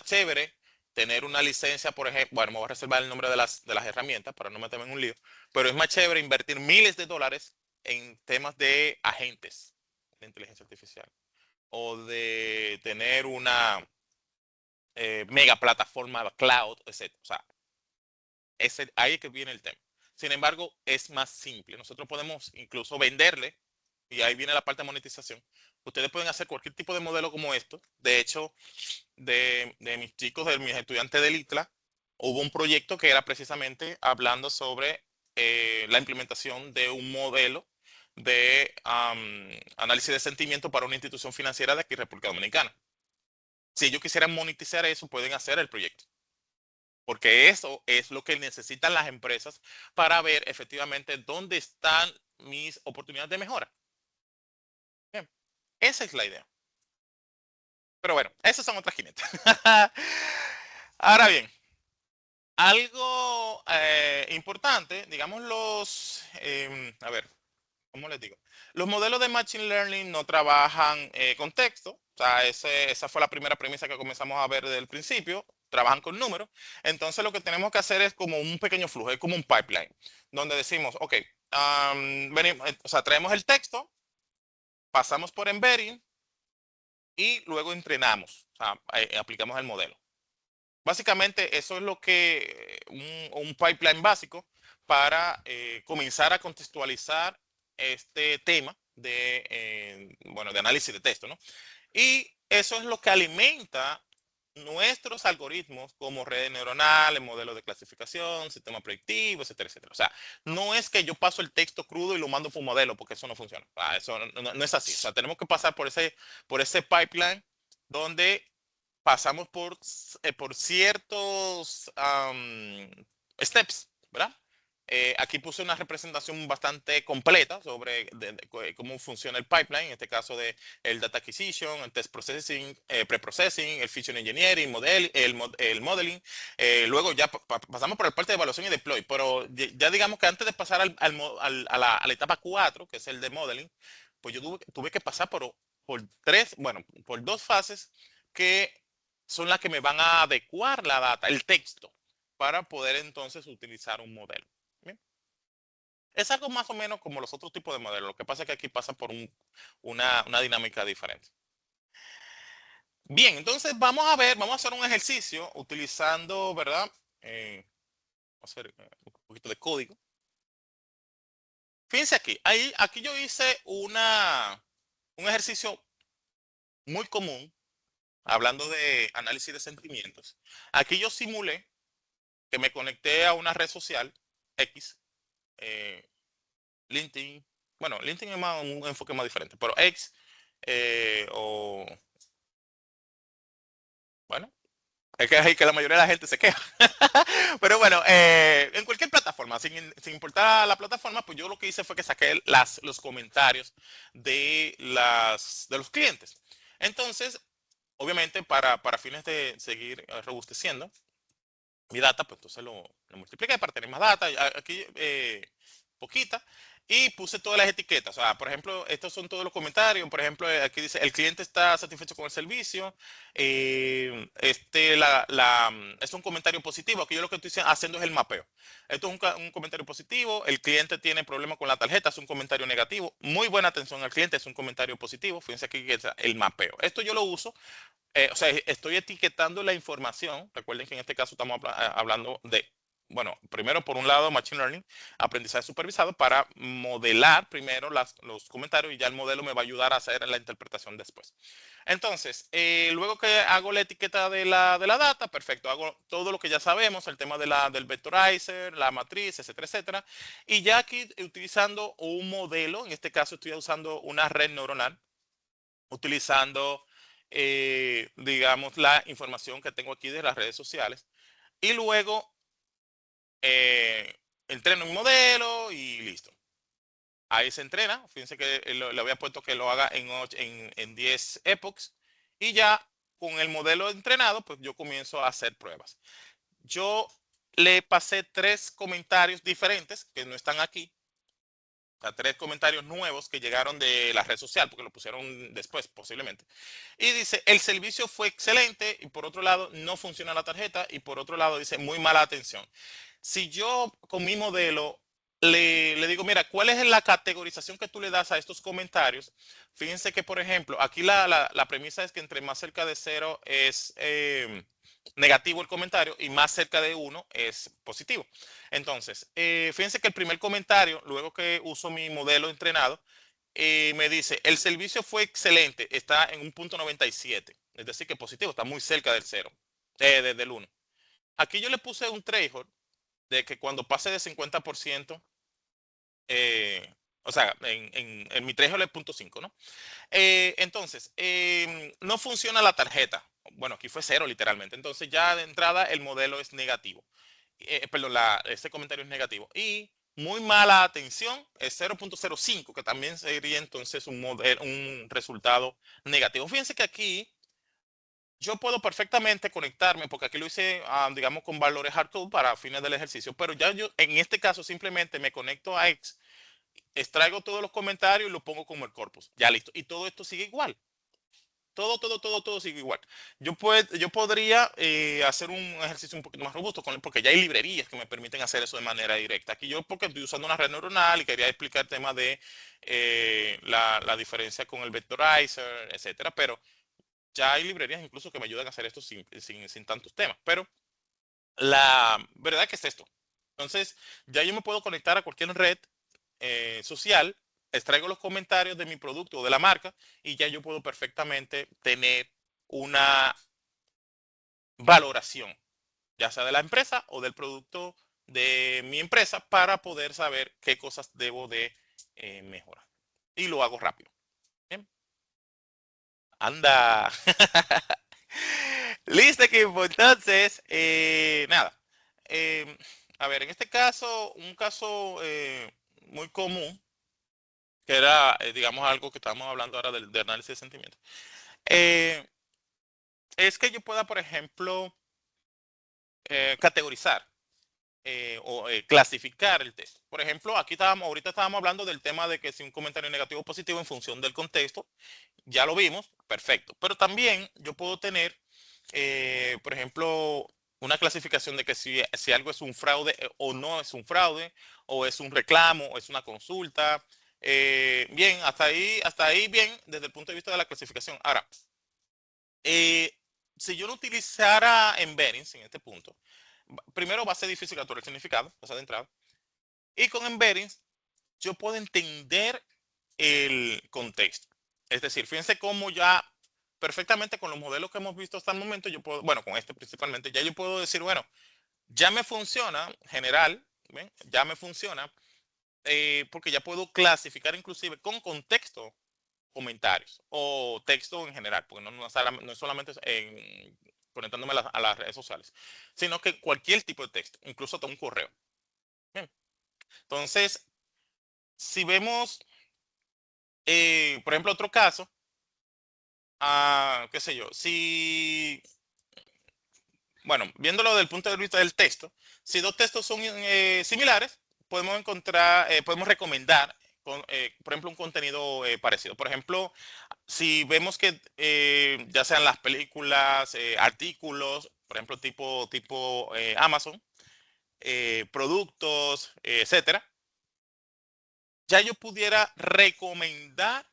chévere tener una licencia, por ejemplo, bueno, me voy a reservar el nombre de las herramientas para no meterme en un lío, pero es más chévere invertir miles de dólares en temas de agentes de inteligencia artificial o de tener una mega plataforma cloud, etc. O sea, ahí es que viene el tema. Sin embargo, es más simple. Nosotros podemos incluso venderle, y ahí viene la parte de monetización. Ustedes pueden hacer cualquier tipo de modelo como esto. De hecho, de mis chicos, de mis estudiantes del ITLA, hubo un proyecto que era precisamente hablando sobre la implementación de un modelo de análisis de sentimiento para una institución financiera de aquí, República Dominicana. Si ellos quisieran monetizar eso, pueden hacer el proyecto. Porque eso es lo que necesitan las empresas para ver efectivamente dónde están mis oportunidades de mejora. Bien, esa es la idea. Pero bueno, esas son otras 500. Ahora bien, algo importante, digamos a ver, ¿cómo les digo? Los modelos de Machine Learning no trabajan con texto. O sea, esa fue la primera premisa que comenzamos a ver desde el principio. Trabajan con números. Entonces lo que tenemos que hacer es como un pequeño flujo, es como un pipeline, donde decimos, ok, o sea, traemos el texto, pasamos por embedding y luego entrenamos, o sea, aplicamos el modelo. Básicamente eso es lo que un pipeline básico para comenzar a contextualizar este tema bueno, de análisis de texto, ¿no? Y eso es lo que alimenta nuestros algoritmos como redes neuronales, modelos de clasificación, sistema predictivo, etcétera, etcétera. O sea, no es que yo paso el texto crudo y lo mando por un modelo, porque eso no funciona. Eso no es así. O sea, tenemos que pasar por ese pipeline donde pasamos por ciertos steps, ¿verdad? Aquí puse una representación bastante completa sobre cómo funciona el pipeline, en este caso de el data acquisition, el test processing, pre-processing, el feature engineering, el modeling. Luego ya pasamos por la parte de evaluación y deploy, pero ya digamos que antes de pasar a la etapa 4, que es el de modeling, pues yo tuve que pasar por dos fases que son las que me van a adecuar la data, el texto, para poder entonces utilizar un modelo. ¿Bien? Es algo más o menos como los otros tipos de modelos. Lo que pasa es que aquí pasa por una dinámica diferente. Bien, entonces vamos a hacer un ejercicio utilizando, ¿verdad? Vamos a hacer un poquito de código. Fíjense aquí yo hice un ejercicio muy común, hablando de análisis de sentimientos. Aquí yo simulé que me conecté a una red social X, eh, LinkedIn. Bueno, LinkedIn es un enfoque más diferente, pero X, o bueno, es que ahí que la mayoría de la gente se queja. Pero bueno, en cualquier plataforma, sin importar la plataforma, pues yo lo que hice fue que saqué los comentarios de los clientes. Entonces, obviamente, para fines de seguir robusteciendo mi data, pues entonces lo multipliqué para tener más data. Aquí poquita. Y puse todas las etiquetas. O sea, por ejemplo, estos son todos los comentarios. Por ejemplo, aquí dice, el cliente está satisfecho con el servicio. Es un comentario positivo. Aquí yo lo que estoy haciendo es el mapeo. Esto es un comentario positivo. El cliente tiene problemas con la tarjeta. Es un comentario negativo. Muy buena atención al cliente. Es un comentario positivo. Fíjense aquí que es el mapeo. Esto yo lo uso, o sea, estoy etiquetando la información. Recuerden que en este caso estamos hablando de, bueno, primero por un lado Machine Learning, aprendizaje supervisado para modelar primero los comentarios y ya el modelo me va a ayudar a hacer la interpretación después. Entonces, luego que hago la etiqueta de la data, perfecto, hago todo lo que ya sabemos, el tema del vectorizer, la matriz, etcétera, etcétera. Y ya aquí utilizando un modelo, en este caso estoy usando una red neuronal, utilizando digamos, la información que tengo aquí de las redes sociales. Y luego eh, entreno un modelo y listo. Ahí se entrena. Fíjense que le había puesto que lo haga en 10 epochs. Y ya con el modelo entrenado, pues yo comienzo a hacer pruebas. Yo le pasé 3 comentarios diferentes que no están aquí. O sea, 3 comentarios nuevos que llegaron de la red social, porque lo pusieron después, posiblemente. Y dice, el servicio fue excelente, y por otro lado, no funciona la tarjeta, y por otro lado, dice, muy mala atención. Si yo con mi modelo le digo, mira, ¿cuál es la categorización que tú le das a estos comentarios? Fíjense que, por ejemplo, aquí la premisa es que entre más cerca de 0 es negativo el comentario y más cerca de 1 es positivo. Entonces, fíjense que el primer comentario, luego que uso mi modelo entrenado, me dice, el servicio fue excelente, está en un punto 97, es decir, que positivo, está muy cerca del 0, del 1. Aquí yo le puse un threshold de que cuando pase de 50%, o sea, en mi threshold es 0.5, ¿no? Entonces, no funciona la tarjeta. Bueno, aquí fue 0 literalmente. Entonces ya de entrada el modelo es negativo. Perdón, este comentario es negativo. Y muy mala atención es 0.05, que también sería entonces un resultado negativo. Fíjense que aquí yo puedo perfectamente conectarme, porque aquí lo hice, digamos, con valores hardcode para fines del ejercicio, pero ya yo en este caso simplemente me conecto a X, extraigo todos los comentarios y lo pongo como el corpus. Ya listo. Y todo esto sigue igual. Todo sigue igual. Yo podría hacer un ejercicio un poquito más robusto, porque ya hay librerías que me permiten hacer eso de manera directa. Aquí yo, porque estoy usando una red neuronal y quería explicar el tema de la diferencia con el vectorizer, etcétera, pero ya hay librerías incluso que me ayudan a hacer esto sin tantos temas. Pero la verdad que es esto. Entonces, ya yo me puedo conectar a cualquier red social, extraigo los comentarios de mi producto o de la marca y ya yo puedo perfectamente tener una valoración, ya sea de la empresa o del producto de mi empresa, para poder saber qué cosas debo de mejorar. Y lo hago rápido. Bien. Anda. Listo, equipo. Entonces, nada. Eh, a ver, en este caso, un caso muy común, que era, digamos, algo que estamos hablando ahora de análisis de sentimientos, eh, es que yo pueda, por ejemplo, categorizar o clasificar el texto. Por ejemplo, ahorita estábamos hablando del tema de que si un comentario negativo o positivo en función del contexto, ya lo vimos, perfecto. Pero también yo puedo tener, por ejemplo, una clasificación de que si algo es un fraude o no es un fraude, o es un reclamo, o es una consulta. Bien, hasta ahí bien, desde el punto de vista de la clasificación. Ahora, eh, si yo no utilizara embeddings en este punto, primero va a ser difícil capturar el significado, o sea, de entrada. Y con embeddings, yo puedo entender el contexto. Es decir, fíjense cómo ya perfectamente con los modelos que hemos visto hasta el momento, yo puedo, bueno, con este principalmente, ya yo puedo decir, bueno, ya me funciona general, ¿ven? Ya me funciona, porque ya puedo clasificar inclusive con contexto comentarios o texto en general, porque no es solamente conectándome a las redes sociales, sino que cualquier tipo de texto, incluso hasta un correo. Bien. Entonces, si vemos, por ejemplo, otro caso, qué sé yo, si, bueno, viéndolo desde el punto de vista del texto, si dos textos son similares, podemos recomendar, por ejemplo, un contenido parecido. Por ejemplo, si vemos que ya sean las películas, artículos, por ejemplo, tipo Amazon, productos, etcétera, ya yo pudiera recomendar,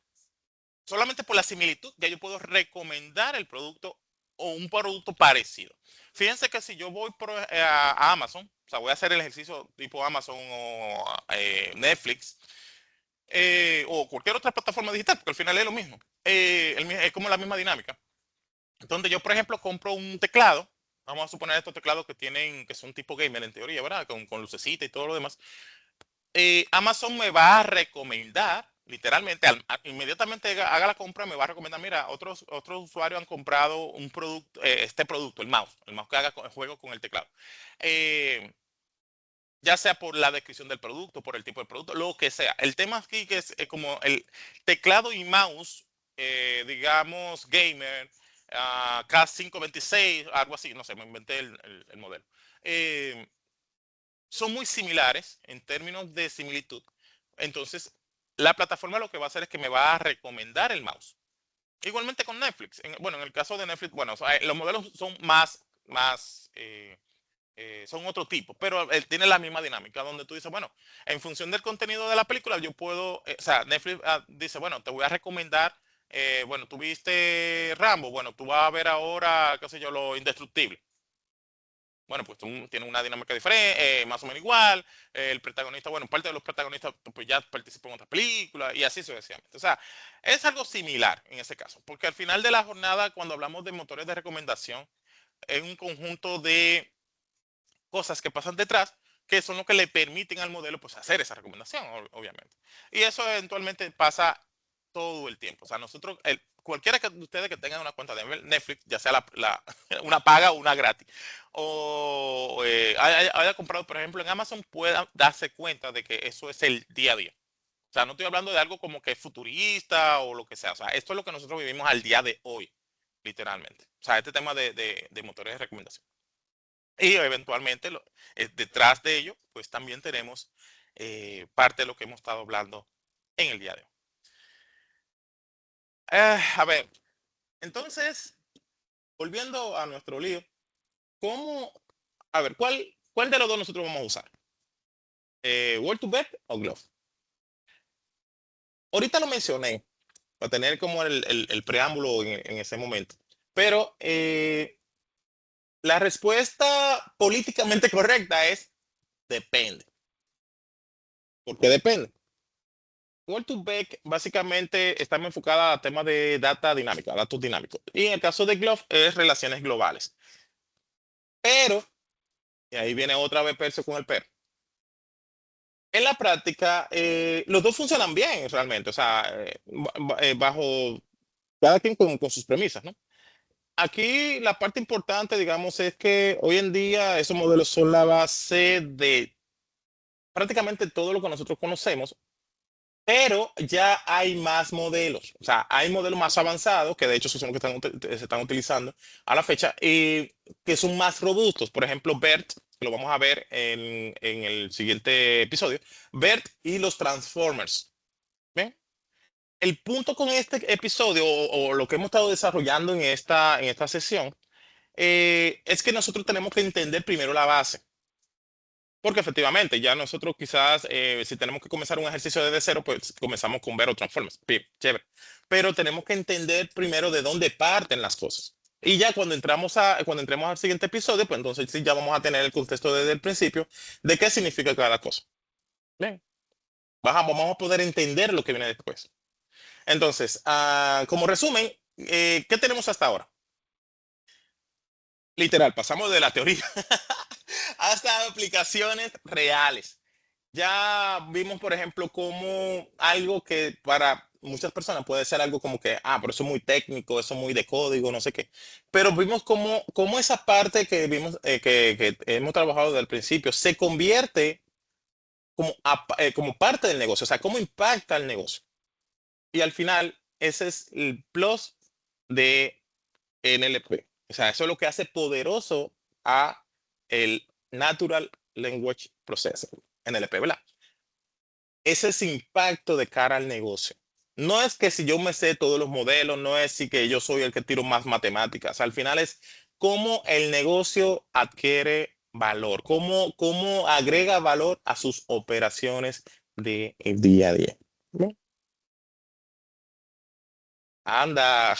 solamente por la similitud, ya yo puedo recomendar el producto o un producto parecido. Fíjense que si yo voy a Amazon, o sea, voy a hacer el ejercicio tipo Amazon o Netflix, o cualquier otra plataforma digital, porque al final es lo mismo. Es como la misma dinámica. Donde yo, por ejemplo, compro un teclado. Vamos a suponer estos teclados que son tipo gamer en teoría, ¿verdad? Con lucecita y todo lo demás. Amazon me va a recomendar literalmente, inmediatamente haga la compra, me va a recomendar, mira, otros usuarios han comprado un producto, este producto, el mouse que haga el juego con el teclado. Eh, ya sea por la descripción del producto, por el tipo de producto, lo que sea. El tema aquí que es como el teclado y mouse, digamos, gamer, K526, algo así, no sé, me inventé el modelo. Eh, son muy similares en términos de similitud. Entonces, la plataforma lo que va a hacer es que me va a recomendar el mouse. Igualmente con Netflix. Bueno, en el caso de Netflix, bueno, o sea, los modelos son son otro tipo, pero tiene la misma dinámica, donde tú dices, bueno, en función del contenido de la película, yo puedo, o sea, Netflix dice, bueno, te voy a recomendar, bueno, tú viste Rambo, bueno, tú vas a ver ahora, qué sé yo, Lo Indestructible. Bueno, pues tiene una dinámica diferente, más o menos igual. El protagonista, bueno, parte de los protagonistas pues ya participó en otras películas y así sucesivamente. O sea, es algo similar en ese caso, porque al final de la jornada, cuando hablamos de motores de recomendación, es un conjunto de cosas que pasan detrás que son lo que le permiten al modelo pues hacer esa recomendación, obviamente. Y eso eventualmente pasa todo el tiempo. O sea, nosotros, cualquiera de ustedes que tengan una cuenta de Netflix, ya sea una paga o una gratis, o haya comprado, por ejemplo, en Amazon, pueda darse cuenta de que eso es el día a día. O sea, no estoy hablando de algo como que es futurista o lo que sea. O sea, esto es lo que nosotros vivimos al día de hoy, literalmente. O sea, este tema de motores de recomendación. Y eventualmente detrás de ello, pues también tenemos parte de lo que hemos estado hablando en el día de hoy. A ver, entonces, volviendo a nuestro lío, ¿cómo, a ver, cuál de los dos nosotros vamos a usar? ¿Word to Vec o Glove? Ahorita lo mencioné, para tener como el preámbulo en ese momento, pero la respuesta políticamente correcta es depende. ¿Por qué depende? Word2Vec básicamente está enfocada a temas de data dinámica, datos dinámicos. Y en el caso de Glove es relaciones globales. Pero, y ahí viene otra vez Percio con el pero. En la práctica, los dos funcionan bien realmente, o sea, bajo cada quien con sus premisas, ¿no? Aquí la parte importante, digamos, es que hoy en día esos modelos son la base de prácticamente todo lo que nosotros conocemos. Pero ya hay más modelos, o sea, hay modelos más avanzados, que de hecho son los que se están utilizando a la fecha, y que son más robustos. Por ejemplo, BERT, que lo vamos a ver en el siguiente episodio, BERT y los Transformers. ¿Ven? El punto con este episodio, o lo que hemos estado desarrollando en esta sesión, es que nosotros tenemos que entender primero la base. Porque efectivamente, ya nosotros quizás, si tenemos que comenzar un ejercicio desde cero, pues comenzamos con ver o Transformers. Bien, chévere. Pero tenemos que entender primero de dónde parten las cosas. Y ya cuando entremos al siguiente episodio, pues entonces sí ya vamos a tener el contexto desde el principio de qué significa cada cosa. Bien. Vamos a poder entender lo que viene después. Entonces, como resumen, ¿qué tenemos hasta ahora? Literal, pasamos de la teoría hasta aplicaciones reales. Ya vimos, por ejemplo, como algo que para muchas personas puede ser algo como que, pero eso es muy técnico, eso es muy de código, no sé qué. Pero vimos como esa parte que vimos, que hemos trabajado desde el principio, se convierte como parte del negocio, o sea, cómo impacta el negocio. Y al final, ese es el plus de NLP. O sea, eso es lo que hace poderoso a el Natural Language Processing, NLP, ¿verdad? Ese es impacto de cara al negocio. No es que si yo me sé todos los modelos, no es si que yo soy el que tiro más matemáticas. Al final es cómo el negocio adquiere valor, cómo agrega valor a sus operaciones del día a día. ¿No? Anda.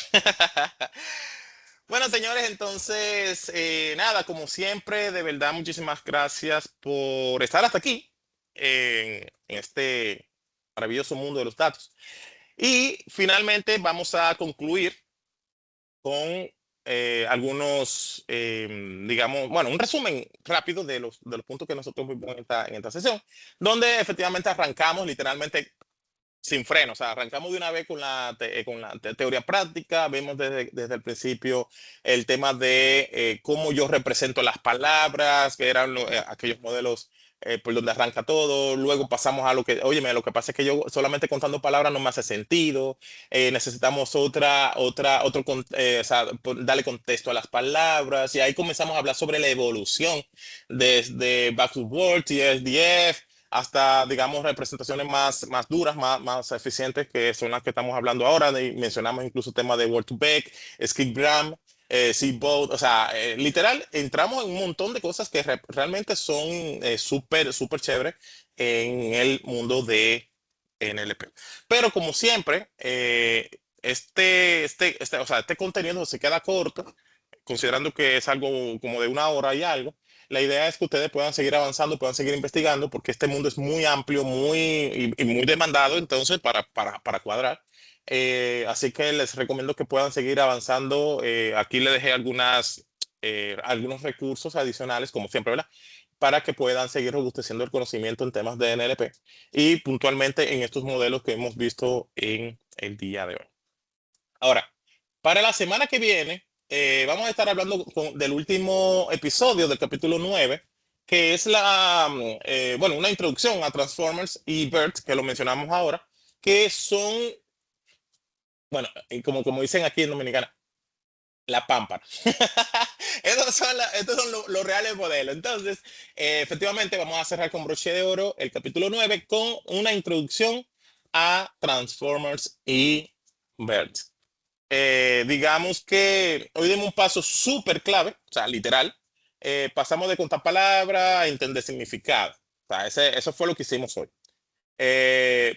Bueno, señores, entonces, nada, como siempre, de verdad, muchísimas gracias por estar hasta aquí en este maravilloso mundo de los datos. Y finalmente vamos a concluir con algunos, digamos, bueno, un resumen rápido de los puntos que nosotros vimos en esta sesión, donde efectivamente arrancamos literalmente sin freno. O sea, arrancamos de una vez con teoría práctica, vemos desde el principio el tema de cómo yo represento las palabras, que eran aquellos modelos por donde arranca todo. Luego pasamos a lo que, óyeme, lo que pasa es que yo solamente contando palabras no me hace sentido. Necesitamos o sea, darle contexto a las palabras. Y ahí comenzamos a hablar sobre la evolución desde Back-to-Words y SDF hasta, digamos, representaciones más duras, más eficientes, que son las que estamos hablando ahora. Mencionamos incluso temas de Word2Vec, Skipgram, Seaboat, o sea, literal, entramos en un montón de cosas que realmente son súper chéveres en el mundo de NLP. Pero como siempre, o sea, este contenido se queda corto, considerando que es algo como de una hora y algo. La idea es que ustedes puedan seguir avanzando, puedan seguir investigando, porque este mundo es muy amplio, y muy demandado, entonces, para cuadrar. Así que les recomiendo que puedan seguir avanzando. Aquí les dejé algunos recursos adicionales, como siempre, ¿verdad? Para que puedan seguir robusteciendo el conocimiento en temas de NLP y puntualmente en estos modelos que hemos visto en el día de hoy. Ahora, para la semana que viene, vamos a estar hablando del último episodio del capítulo 9, que es bueno, una introducción a Transformers y BERT, que lo mencionamos ahora, que son, bueno, como dicen aquí en Dominicana, la pámpara. Estos son los reales modelos. Entonces, efectivamente, vamos a cerrar con broche de oro el capítulo 9 con una introducción a Transformers y BERT. Digamos que hoy dimos un paso súper clave, o sea, literal. Pasamos de contar palabras a entender significado. O sea, eso fue lo que hicimos hoy.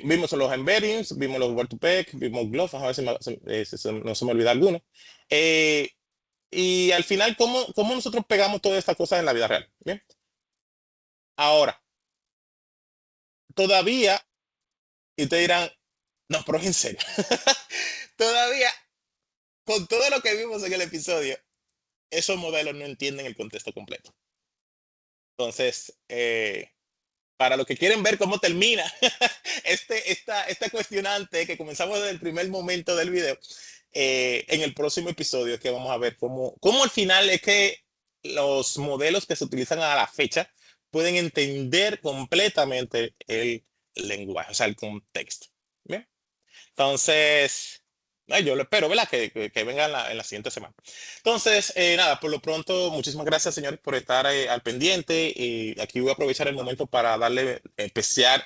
Vimos los embeddings, vimos los word2vec, vimos gloss, a ver no se me olvida alguno. Eh, y al final, ¿cómo nosotros pegamos todas estas cosas en la vida real? Bien. Ahora, todavía, y ustedes dirán, no, pero es en serio. Todavía, con todo lo que vimos en el episodio, esos modelos no entienden el contexto completo. Entonces, para los que quieren ver cómo termina esta cuestionante que comenzamos desde el primer momento del video, en el próximo episodio es que vamos a ver cómo al final es que los modelos que se utilizan a la fecha pueden entender completamente el lenguaje, o sea, el contexto. ¿Bien? Entonces, yo lo espero, ¿verdad? Que venga en la siguiente semana. Entonces, nada, por lo pronto, muchísimas gracias, señores, por estar al pendiente. Y aquí voy a aprovechar el momento para darle especial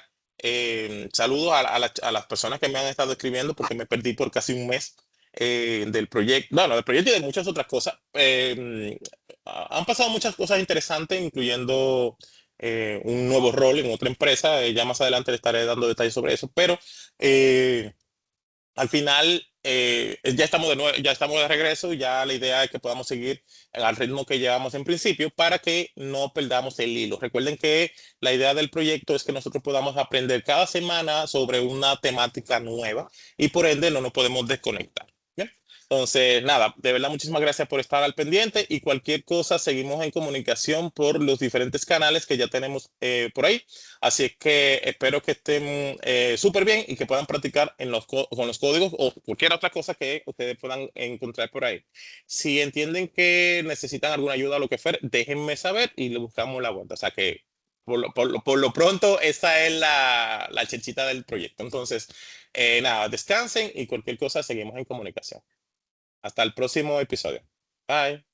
saludos a las personas que me han estado escribiendo, porque me perdí por casi un mes del proyecto, bueno, del proyecto y de muchas otras cosas. Han pasado muchas cosas interesantes, incluyendo un nuevo rol en otra empresa. Ya más adelante le estaré dando detalles sobre eso, pero al final ya estamos de nuevo, ya estamos de regreso y ya la idea es que podamos seguir al ritmo que llevamos en principio para que no perdamos el hilo. Recuerden que la idea del proyecto es que nosotros podamos aprender cada semana sobre una temática nueva y por ende no nos podemos desconectar. ¿Bien? Entonces, nada, de verdad muchísimas gracias por estar al pendiente y cualquier cosa seguimos en comunicación por los diferentes canales que ya tenemos por ahí. Así es que espero que estén súper bien y que puedan practicar con los códigos o cualquier otra cosa que ustedes puedan encontrar por ahí. Si entienden que necesitan alguna ayuda o lo que fuera, déjenme saber y le buscamos la vuelta. O sea que por lo pronto esa es la chelchita del proyecto. Entonces, nada, descansen y cualquier cosa seguimos en comunicación. Hasta el próximo episodio. Bye.